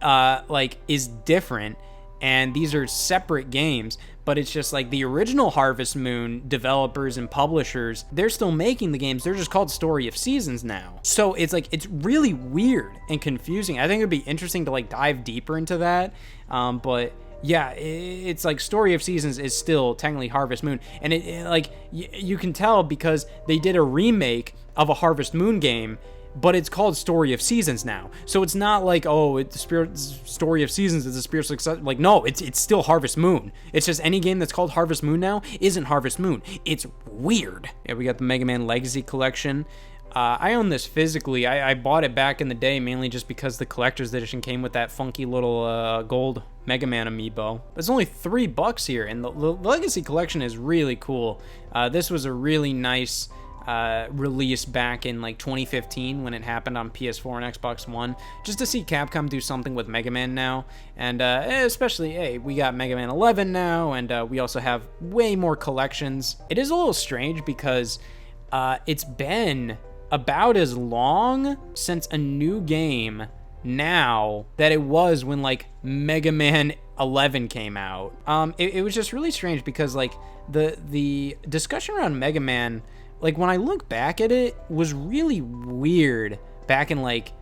like is different, and these are separate games. But it's just like the original Harvest Moon developers and publishers, they're still making the games. They're just called Story of Seasons now. So it's like, it's really weird and confusing. I think it'd be interesting to like dive deeper into that. But yeah, it's like Story of Seasons is still technically Harvest Moon. And it like, you can tell because they did a remake of a Harvest Moon game, but it's called Story of Seasons now. So it's not like, oh, it's Story of Seasons is a spiritual success. Like, no, it's still Harvest Moon. It's just any game that's called Harvest Moon now isn't Harvest Moon. It's weird. Yeah, we got the Mega Man Legacy Collection. I own this physically. I bought it back in the day mainly just because the collector's edition came with that funky little gold Mega Man amiibo. It's only $3 here, and the Legacy Collection is really cool. This was a really nice release back in like 2015 when it happened on PS4 and Xbox One, just to see Capcom do something with Mega Man now. And especially, hey, we got Mega Man 11 now, and we also have way more collections. It is a little strange because it's been about as long since a new game now that it was when like Mega Man 11 came out. It was just really strange because like the discussion around Mega Man, like when I look back at it, was really weird back in like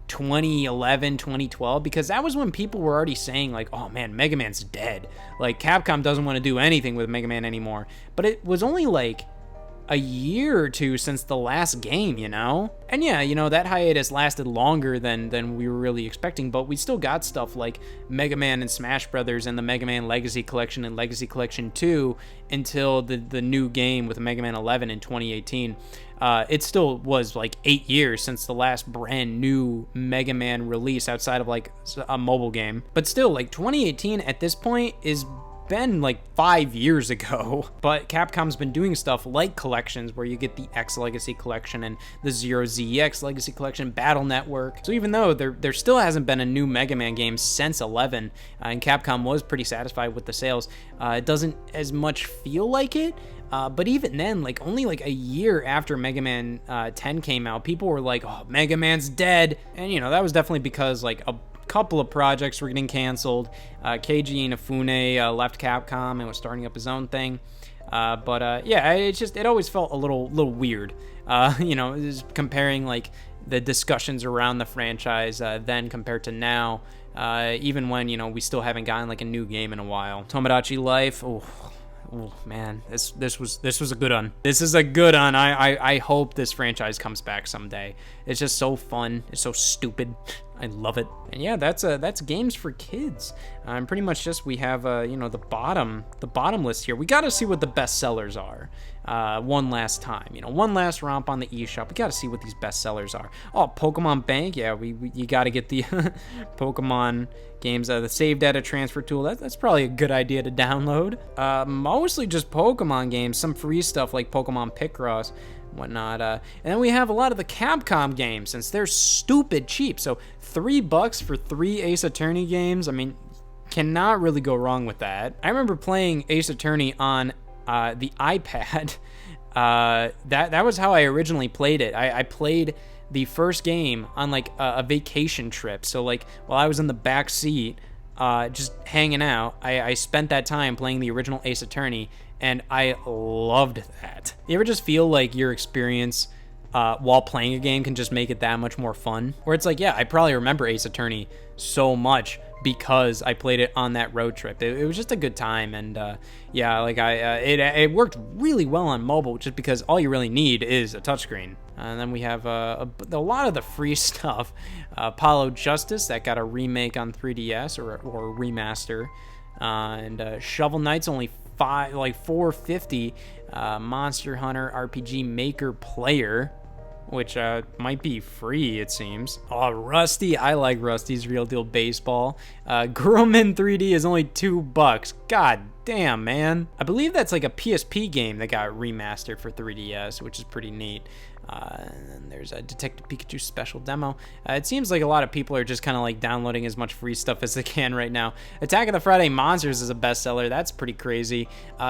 2011, 2012, because that was when people were already saying like, oh man, Mega Man's dead. Like Capcom doesn't want to do anything with Mega Man anymore. But it was only like a year or two since the last game, And yeah, that hiatus lasted longer than we were really expecting, but we still got stuff like Mega Man and Smash Brothers and the Mega Man Legacy Collection and Legacy Collection 2 until the new game with Mega Man 11 in 2018. It still was like 8 years since the last brand new Mega Man release outside of like a mobile game. But still, like 2018 at this point is been like 5 years ago. But Capcom's been doing stuff like collections where you get the X Legacy Collection and the Zero ZX Legacy Collection, Battle Network. So even though there still hasn't been a new Mega Man game since 11, and Capcom was pretty satisfied with the sales, it doesn't as much feel like it. But even then, like only like a year after Mega Man 10 came out, people were like, oh, Mega Man's dead. And that was definitely because like a couple of projects were getting canceled. Keiji Inafune left Capcom and was starting up his own thing. But yeah, it always felt a little weird. Just comparing like the discussions around the franchise then compared to now. Even when we still haven't gotten like a new game in a while. Tomodachi Life. Oh man, this was a good one. This is a good one. I hope this franchise comes back someday. It's just so fun. It's so stupid. I love it. And yeah, that's games for kids. And pretty much just we have the bottom list here. We got to see what the best sellers are. One last time, one last romp on the eShop. We got to see what these best sellers are. Oh, Pokemon Bank. Yeah, you got to get the Pokemon games. The save data transfer tool. That's probably a good idea to download. Mostly just Pokemon games. Some free stuff like Pokemon Picross, whatnot. And then we have a lot of the Capcom games since they're stupid cheap. So $3 for 3 Ace Attorney games. I mean, cannot really go wrong with that. I remember playing Ace Attorney on the iPad. That was how I originally played it. I played the first game on like a vacation trip. So like while I was in the back seat, just hanging out, I spent that time playing the original Ace Attorney. and I loved that. You ever just feel like your experience while playing a game can just make it that much more fun? Where it's like, yeah, I probably remember Ace Attorney so much because I played it on that road trip. It was just a good time, and yeah, like it worked really well on mobile, just because all you really need is a touchscreen. And then we have a lot of the free stuff. Apollo Justice, that got a remake on 3DS or remaster, and Shovel Knight's only $4.50. Monster Hunter RPG Maker Player, which might be free, it seems. Oh, Rusty. I like Rusty's Real Deal Baseball. Growman 3D is only $2. God damn, man. I believe that's like a PSP game that got remastered for 3DS, which is pretty neat. And then there's a Detective Pikachu special demo. It seems like a lot of people are just kind of like downloading as much free stuff as they can right now. Attack of the Friday Monsters is a bestseller. That's pretty crazy.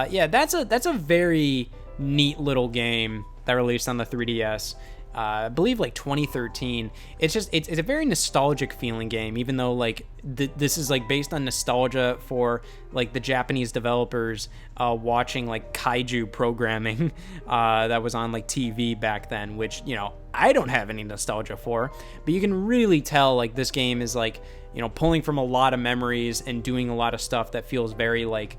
Yeah, that's a very neat little game that released on the 3DS. I believe like 2013. It's a very nostalgic feeling game, even though like this is like based on nostalgia for like the Japanese developers watching like kaiju programming that was on like TV back then, which, you know, I don't have any nostalgia for, but you can really tell like this game is like, you know, pulling from a lot of memories and doing a lot of stuff that feels very like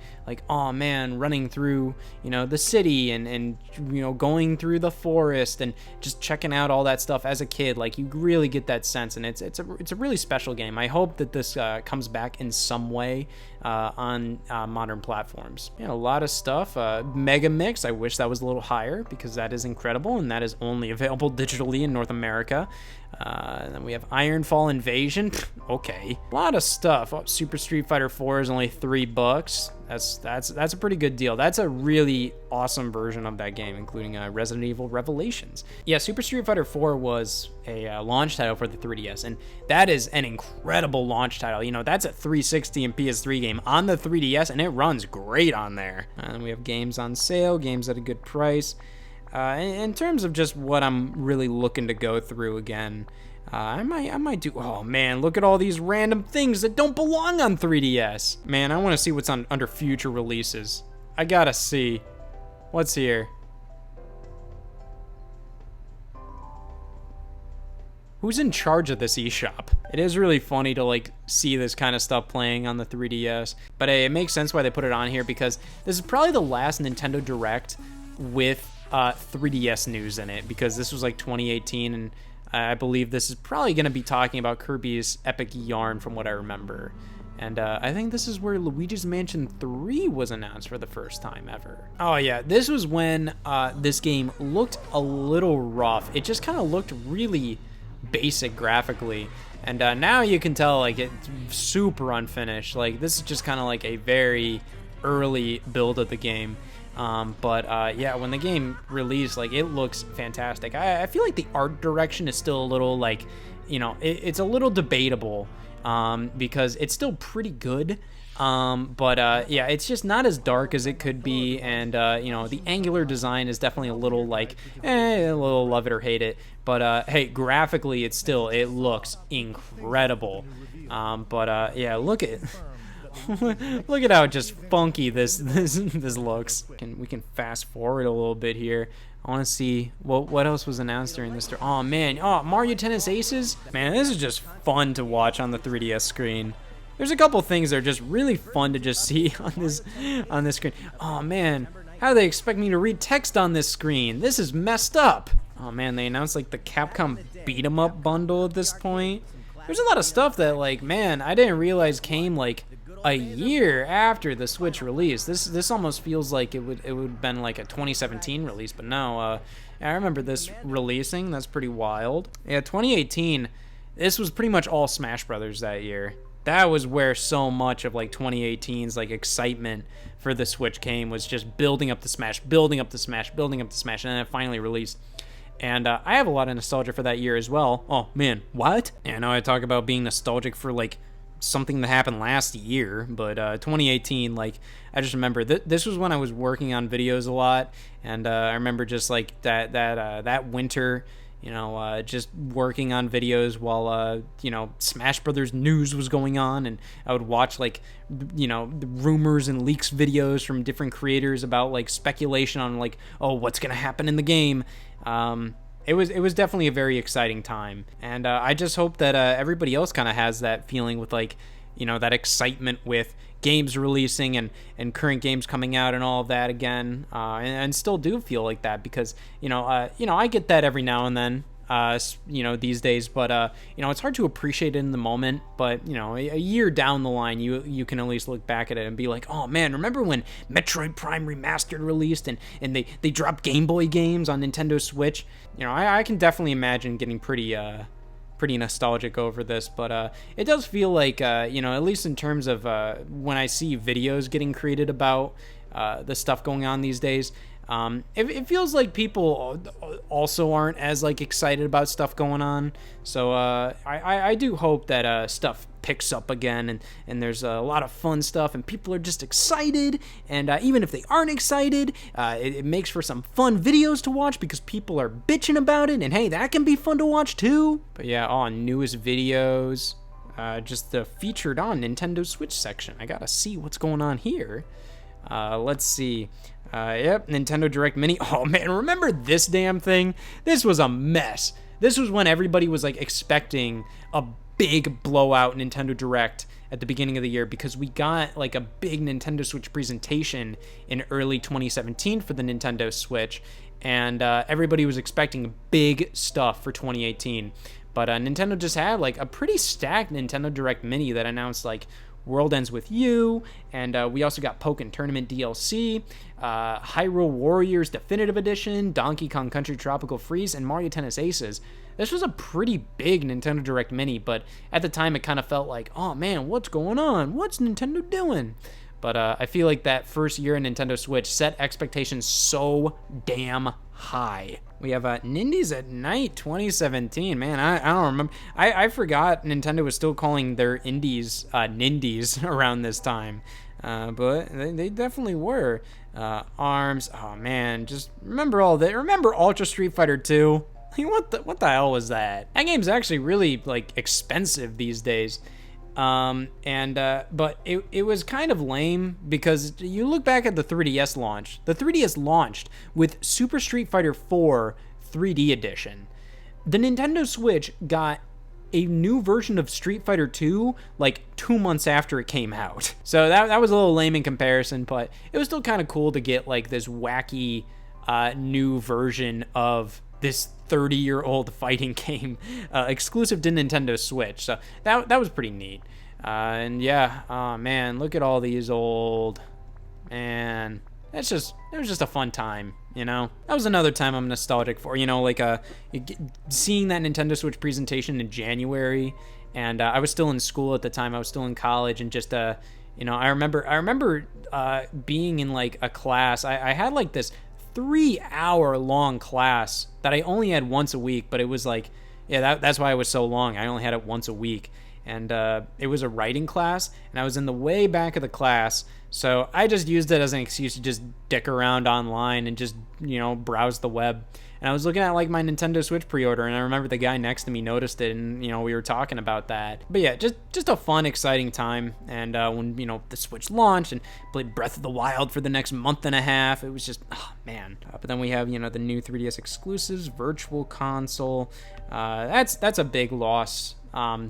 oh man, running through, you know, the city and you know, going through the forest and just checking out all that stuff as a kid. Like, you really get that sense, and it's a really special game. I hope that this comes back in some way on modern platforms. Yeah, a lot of stuff. Mega Mix, I wish that was a little higher, because that is incredible, and that is only available digitally in North America. Then we have Ironfall Invasion. Okay, a lot of stuff. Oh, Super Street Fighter 4 is only $3. That's a pretty good deal. That's a really awesome version of that game, including Resident Evil Revelations. Yeah, Super Street Fighter 4 was a launch title for the 3DS, and that is an incredible launch title. You know, that's a 360 and PS3 game on the 3DS, and it runs great on there. And we have games on sale, games at a good price. In terms of just what I'm really looking to go through again, I might do. Oh man, look at all these random things that don't belong on 3DS. Man, I want to see what's under future releases. I gotta see what's here. Who's in charge of this eShop? It is really funny to like see this kind of stuff playing on the 3DS, but hey, it makes sense why they put it on here, because this is probably the last Nintendo Direct with 3DS news in it, because this was like 2018, and I believe this is probably going to be talking about Kirby's Epic Yarn from what I remember. And I think this is where Luigi's Mansion 3 was announced for the first time ever. Oh yeah, this was when this game looked a little rough. It just kind of looked really basic graphically, and now you can tell like it's super unfinished. Like, this is just kind of like a very early build of the game. But yeah, when the game released, like, it looks fantastic. I feel like the art direction is still a little like, you know, it's a little debatable, because it's still pretty good. But yeah, it's just not as dark as it could be, and you know, the angular design is definitely a little like, a little love it or hate it. But hey, graphically, it looks incredible. But yeah, look at look at how just funky this looks. We can fast forward a little bit here. I want to see what else was announced during this. Oh man, Mario Tennis Aces. Man, this is just fun to watch on the 3DS screen. There's a couple things that are just really fun to just see on this screen. Oh man, how do they expect me to read text on this screen? This is messed up. Oh man, they announced like the Capcom Beat 'em Up bundle at this point. There's a lot of stuff that, like, man, I didn't realize came like a year after the Switch release. This almost feels like it would have been like a 2017 release, but no, I remember this releasing. That's pretty wild. Yeah, 2018, this was pretty much all Smash Brothers that year. That was where so much of like 2018's like excitement for the Switch came, was just building up the Smash, building up the Smash, building up the Smash, and then it finally released. And I have a lot of nostalgia for that year as well. Oh man, what? Yeah, I know I talk about being nostalgic for like something that happened last year, but 2018, like, I just remember this was when I was working on videos a lot, and I remember just like that winter, just working on videos while, Smash Brothers news was going on, and I would watch, like, the rumors and leaks videos from different creators about, like, speculation on, like, oh, what's gonna happen in the game. It was definitely a very exciting time, and I just hope that everybody else kind of has that feeling with, like, that excitement with games releasing and current games coming out and all of that again, and still do feel like that, because I get that every now and then, these days, but it's hard to appreciate it in the moment. But a year down the line, you can at least look back at it and be like, oh man, remember when Metroid Prime Remastered released and they dropped Game Boy games on Nintendo Switch? I can definitely imagine getting pretty nostalgic over this, but it does feel like, at least in terms of when I see videos getting created about the stuff going on these days, it feels like people also aren't as, like, excited about stuff going on. So I do hope that stuff picks up again, and there's a lot of fun stuff, and people are just excited, and even if they aren't excited, it makes for some fun videos to watch because people are bitching about it, and hey, that can be fun to watch too. But yeah, newest videos, just the featured on Nintendo Switch section. I gotta see what's going on here. Let's see. Yep, Nintendo Direct Mini. Oh man, remember this damn thing? This was a mess. This was when everybody was, like, expecting a big blowout Nintendo Direct at the beginning of the year, because we got, like, a big Nintendo Switch presentation in early 2017 for the Nintendo Switch, and everybody was expecting big stuff for 2018. But Nintendo just had, like, a pretty stacked Nintendo Direct Mini that announced, like, World Ends With You, and we also got Pokken Tournament DLC, Hyrule Warriors Definitive Edition, Donkey Kong Country Tropical Freeze, and Mario Tennis Aces. This was a pretty big Nintendo Direct Mini, but at the time it kind of felt like, oh man, what's going on? What's Nintendo doing? But I feel like that first year in Nintendo Switch set expectations so damn high. We have Nindies at Night 2017. Man, I don't remember. I forgot Nintendo was still calling their indies Nindies around this time. But they definitely were. ARMS. Oh man, just remember all that. Remember Ultra Street Fighter 2? Like, what the hell was that? That game's actually really, like, expensive these days. But it was kind of lame, because you look back at the 3DS launch. The 3DS launched with Super Street Fighter 4 3D Edition. The Nintendo Switch got a new version of Street Fighter 2 like 2 months after it came out. So that was a little lame in comparison, but it was still kind of cool to get, like, this wacky new version of this 30-year-old fighting game exclusive to Nintendo Switch. So that was pretty neat. And yeah, oh man, look at all these old, man. It was just a fun time, That was another time I'm nostalgic for, like seeing that Nintendo Switch presentation in January, and I was still in school at the time. I was still in college, and just I remember being in, like, a class. I had, like, this 3-hour long class that I only had once a week, but it was like, yeah, that's why it was so long. I only had it once a week. And it was a writing class, and I was in the way back of the class, so I just used it as an excuse to just dick around online and just, browse the web. And I was looking at, like, my Nintendo Switch pre-order, and I remember the guy next to me noticed it, and, we were talking about that. But yeah, just a fun, exciting time. And when, the Switch launched and played Breath of the Wild for the next month and a half, it was just, oh, man. But then we have, the new 3DS exclusives, Virtual Console. That's a big loss.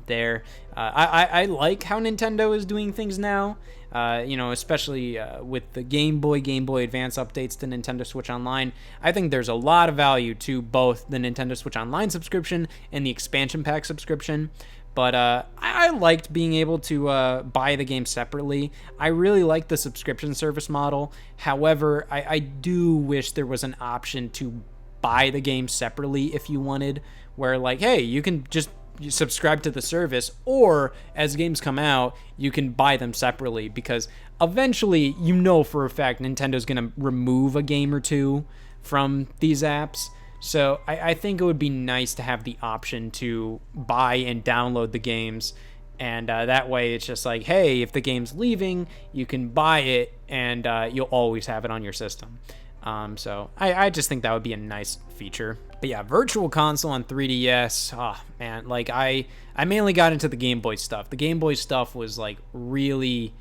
There. I like how Nintendo is doing things now, especially with the Game Boy Advance updates to Nintendo Switch Online. I think there's a lot of value to both the Nintendo Switch Online subscription and the expansion pack subscription. But I liked being able to buy the game separately. I really like the subscription service model. However, I do wish there was an option to buy the game separately if you wanted, where, like, hey, you can just you subscribe to the service, or as games come out, you can buy them separately, because eventually, for a fact, Nintendo's going to remove a game or two from these apps. So I think it would be nice to have the option to buy and download the games, and that way it's just like, hey, if the game's leaving, you can buy it, and you'll always have it on your system. So I just think that would be a nice feature. But yeah, Virtual Console on 3DS, oh man, like I mainly got into the Game Boy stuff. The Game Boy stuff was like really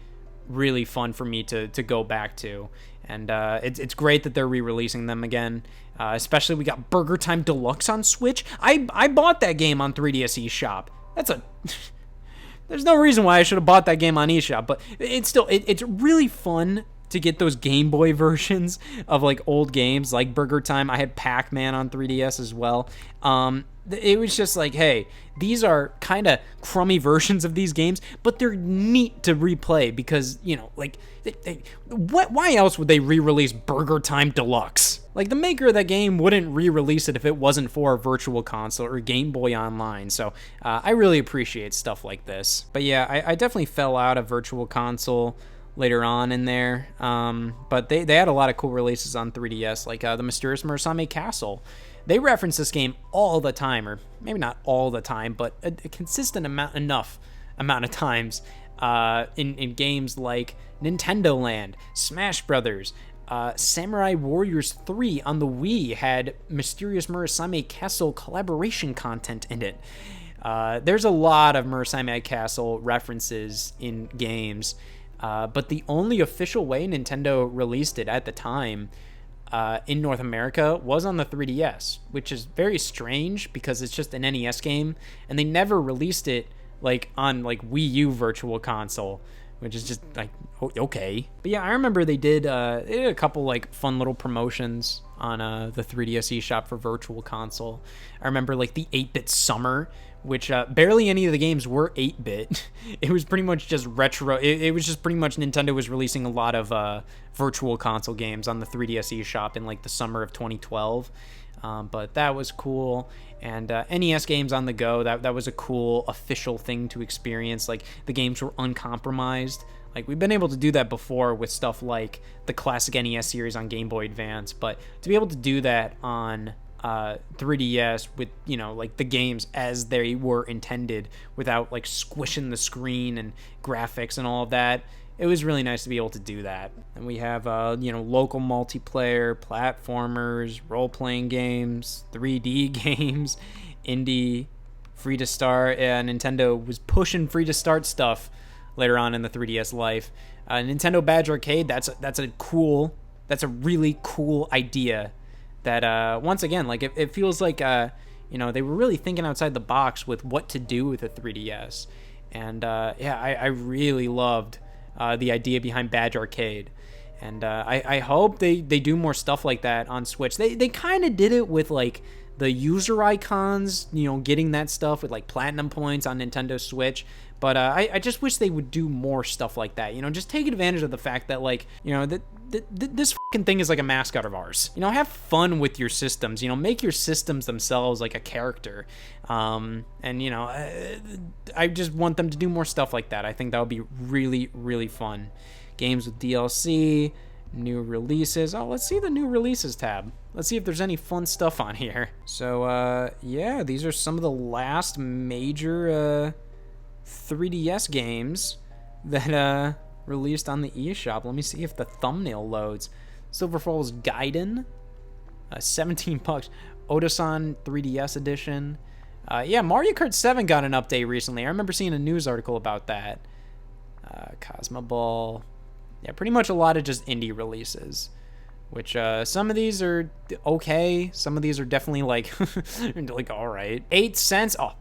fun for me to go back to. And it's great that they're re-releasing them again. Especially we got Burger Time Deluxe on Switch. I bought that game on 3DS eShop. There's no reason why I should have bought that game on eShop, but it's really fun to get those Game Boy versions of like old games like Burger Time. I had Pac-Man on 3DS as well. It was just like, hey, these are kind of crummy versions of these games, but they're neat to replay because, you know, like, why else would they re-release Burger Time Deluxe? Like, the maker of that game wouldn't re-release it if it wasn't for a Virtual Console or Game Boy Online, so I really appreciate stuff like this. But yeah, I definitely fell out of Virtual Console later on in there, but they had a lot of cool releases on 3DS, like the Mysterious Murasame Castle. They reference this game all the time, or maybe not all the time, but a consistent enough amount of times in games like Nintendo Land, Smash Brothers, Samurai Warriors 3 on the Wii had Mysterious Murasame Castle collaboration content in it. There's a lot of Murasame Castle references in games, but the only official way Nintendo released it at the time in North America was on the 3DS, which is very strange because it's just an NES game, and they never released it like on like Wii U Virtual Console, which is just like, okay. But yeah, I remember they did a couple like fun little promotions on the 3DS eShop for Virtual Console. I remember like the 8-bit Summer, which barely any of the games were 8-bit. It was pretty much just retro. It was just pretty much Nintendo was releasing a lot of Virtual Console games on the 3DS eShop in like the summer of 2012. But that was cool. And NES games on the go, that was a cool official thing to experience. Like, the games were uncompromised. Like, we've been able to do that before with stuff like the classic NES series on Game Boy Advance, but to be able to do that on 3DS with, you know, like the games as they were intended without like squishing the screen and graphics and all of that, it was really nice to be able to do that. And we have, you know, local multiplayer, platformers, role-playing games, 3D games, indie, free to start. Nintendo was pushing free to start stuff later on in the 3DS life. Nintendo Badge Arcade, that's a really cool idea. That once again, like it feels like you know, they were really thinking outside the box with what to do with a 3DS. And yeah, I really loved the idea behind Badge Arcade. And I hope they do more stuff like that on Switch. They kind of did it with like the user icons, you know, getting that stuff with like platinum points on Nintendo Switch. But I just wish they would do more stuff like that. You know, just take advantage of the fact that, like, you know, this fucking thing is like a mascot of ours. You know, have fun with your systems. You know, make your systems themselves like a character. And, you know, I just want them to do more stuff like that. I think that would be really, really fun. Games with DLC, new releases. Oh, let's see the new releases tab. Let's see if there's any fun stuff on here. So, yeah, these are some of the last major 3DS games that released on the eShop. Let me see if the thumbnail loads. Silver Falls Gaiden, $17. Otosan 3DS edition. Yeah, Mario Kart 7 got an update recently. I remember seeing a news article about that. Cosmo Ball. Yeah, pretty much a lot of just indie releases. Which, some of these are okay. Some of these are definitely like, like, alright. 8 cents? Oh,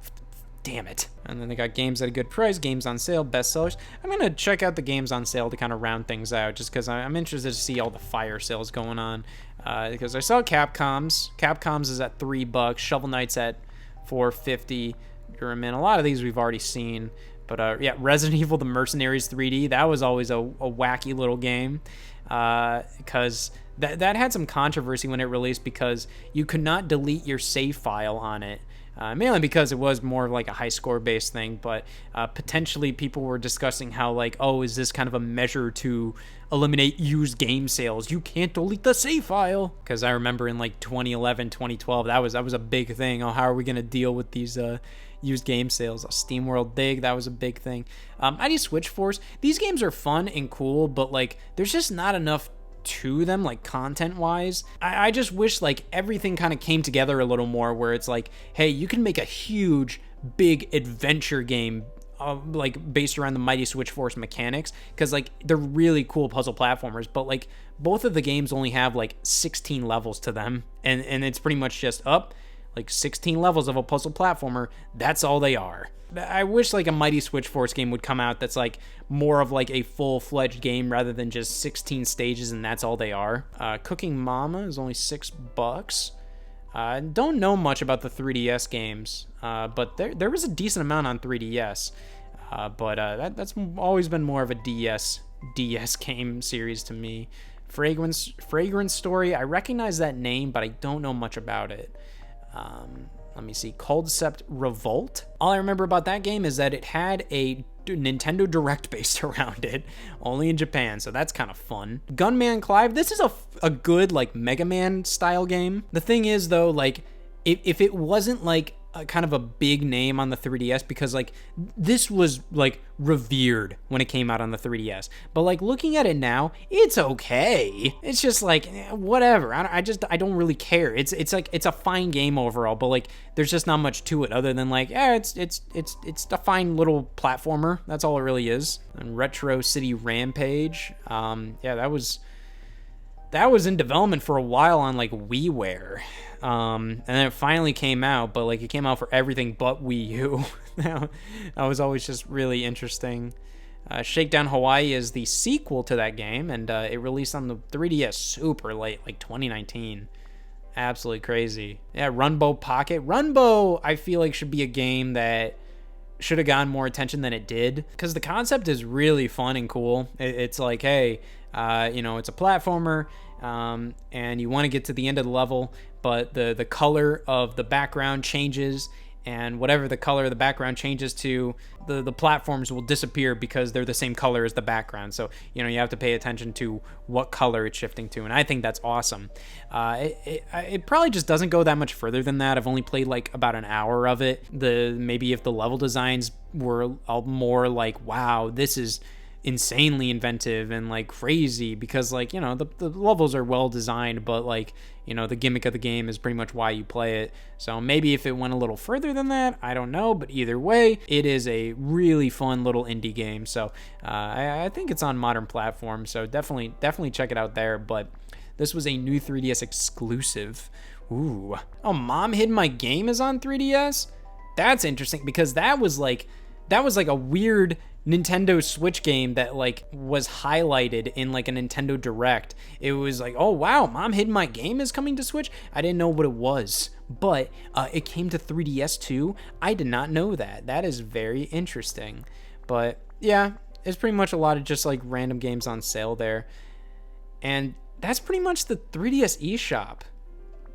damn it. And then they got games at a good price, games on sale, bestsellers. I'm going to check out the games on sale to kind of round things out, just because I'm interested to see all the fire sales going on. Because I saw Capcom's. Capcom's is at $3. Shovel Knight's at $4.50. A lot of these we've already seen. But yeah, Resident Evil The Mercenaries 3D, that was always a wacky little game. Because that had some controversy when it released, because you could not delete your save file on it. Mainly because it was more like a high score based thing, but potentially people were discussing how, like, oh, is this kind of a measure to eliminate used game sales? You can't delete the save file. Because I remember in like 2011, 2012, that was a big thing. Oh, how are we going to deal with these used game sales? SteamWorld Dig, that was a big thing. ID Switch Force, these games are fun and cool, but like there's just not enough to them, like content-wise. I just wish like everything kind of came together a little more, where it's like, hey, you can make a huge, big adventure game like based around the Mighty Switch Force mechanics, because like they're really cool puzzle platformers, but like both of the games only have like 16 levels to them, and it's pretty much just like 16 levels of a puzzle platformer. That's all they are. I wish like a Mighty Switch Force game would come out that's like more of like a full-fledged game rather than just 16 stages and that's all they are. Cooking Mama is only $6. Don't know much about the 3DS games, but there was a decent amount on 3DS. But that's always been more of a DS game series to me. Fragrance Story, I recognize that name, but I don't know much about it. Let me see. Concept Revolt. All I remember about that game is that it had a Nintendo Direct based around it, only in Japan, so that's kind of fun. Gunman Clive, this is a good like Mega Man style game. The thing is though, like if it wasn't like a kind of a big name on the 3DS, because like this was like revered when it came out on the 3DS, but like looking at it now, it's okay. It's just like whatever. I don't really care. It's like it's a fine game overall, but like there's just not much to it other than like it's a fine little platformer. That's all it really is. And Retro City Rampage, yeah, that was in development for a while on like WiiWare. And then it finally came out, but like it came out for everything but Wii U. That was always just really interesting. Shakedown Hawaii is the sequel to that game, and it released on the 3DS super late, like 2019. Absolutely crazy. Yeah, Runbow Pocket. Runbow, I feel like, should be a game that should have gotten more attention than it did, because the concept is really fun and cool. It's like, hey, it's a platformer, and you want to get to the end of the level, but the color of the background changes, and whatever the color of the background changes to, the platforms will disappear because they're the same color as the background. So, you have to pay attention to what color it's shifting to, and I think that's awesome. It probably just doesn't go that much further than that. I've only played like about an hour of it. Maybe if the level designs were more like, wow, this is insanely inventive and like crazy, because like the levels are well designed, but like the gimmick of the game is pretty much why you play it. So maybe if it went a little further than that, I don't know, but either way, it is a really fun little indie game. So I think it's on modern platforms, so definitely check it out there. But this was a new 3DS exclusive. Ooh, oh, Mom Hid My Game is on 3DS. That's interesting, because that was like a weird Nintendo Switch game that like was highlighted in like a Nintendo Direct. It was like, oh wow, Mom Hid My Game is coming to Switch. I didn't know what it was, but it came to 3DS too. I did not know that. That is very interesting. But yeah, it's pretty much a lot of just like random games on sale there. And that's pretty much the 3DS eShop.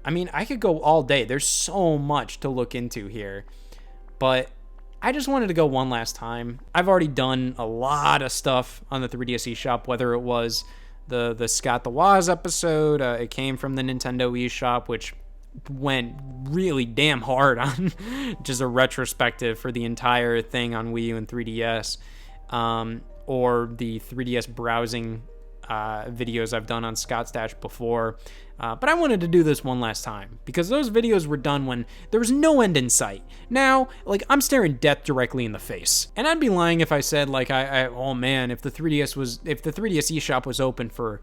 I mean, I could go all day. There's so much to look into here, but I just wanted to go one last time. I've already done a lot of stuff on the 3DS eShop, whether it was the Scott the Woz episode, it came from the Nintendo eShop, which went really damn hard on just a retrospective for the entire thing on Wii U and 3DS, or the 3DS browsing videos I've done on Scott's Dash before. But I wanted to do this one last time, because those videos were done when there was no end in sight. Now, like, I'm staring death directly in the face. And I'd be lying if I said, like, oh man, if the 3DS eShop was open for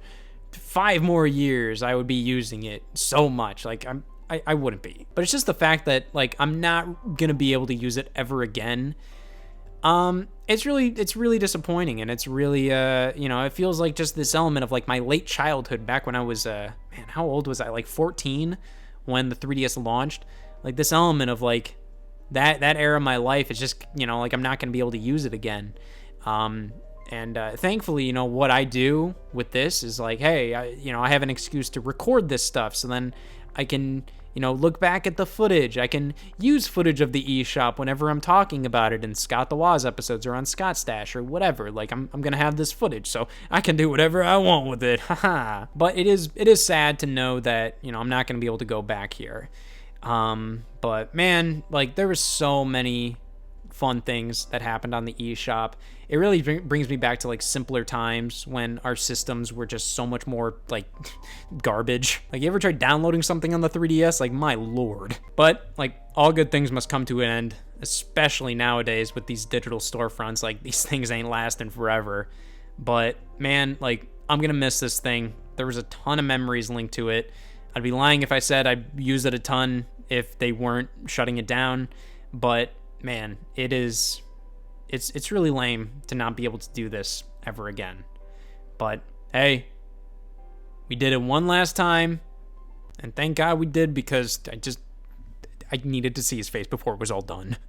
5 more years, I would be using it so much. Like, I wouldn't be. But it's just the fact that, like, I'm not gonna be able to use it ever again. It's really disappointing, and it's really, it feels like just this element of like my late childhood, back when I was, how old was I? Like 14 when the 3DS launched. Like this element of like that era of my life is just, like I'm not going to be able to use it again. And thankfully, what I do with this is like, hey, I have an excuse to record this stuff, so then I can, look back at the footage. I can use footage of the eShop whenever I'm talking about it in Scott the Woz episodes or on Scott's Dash or whatever. Like, I'm going to have this footage, so I can do whatever I want with it. Haha. But it is sad to know that, I'm not going to be able to go back here. But man, like, there were so many fun things that happened on the eShop. It really brings me back to like simpler times when our systems were just so much more like garbage. Like, you ever tried downloading something on the 3DS? Like, my lord. But like, all good things must come to an end, especially nowadays with these digital storefronts. Like, these things ain't lasting forever. But man, like, I'm gonna miss this thing. There was a ton of memories linked to it. I'd be lying if I said I used it a ton if they weren't shutting it down. But man, it's really lame to not be able to do this ever again. But hey, we did it one last time, and thank God we did, because I needed to see his face before it was all done.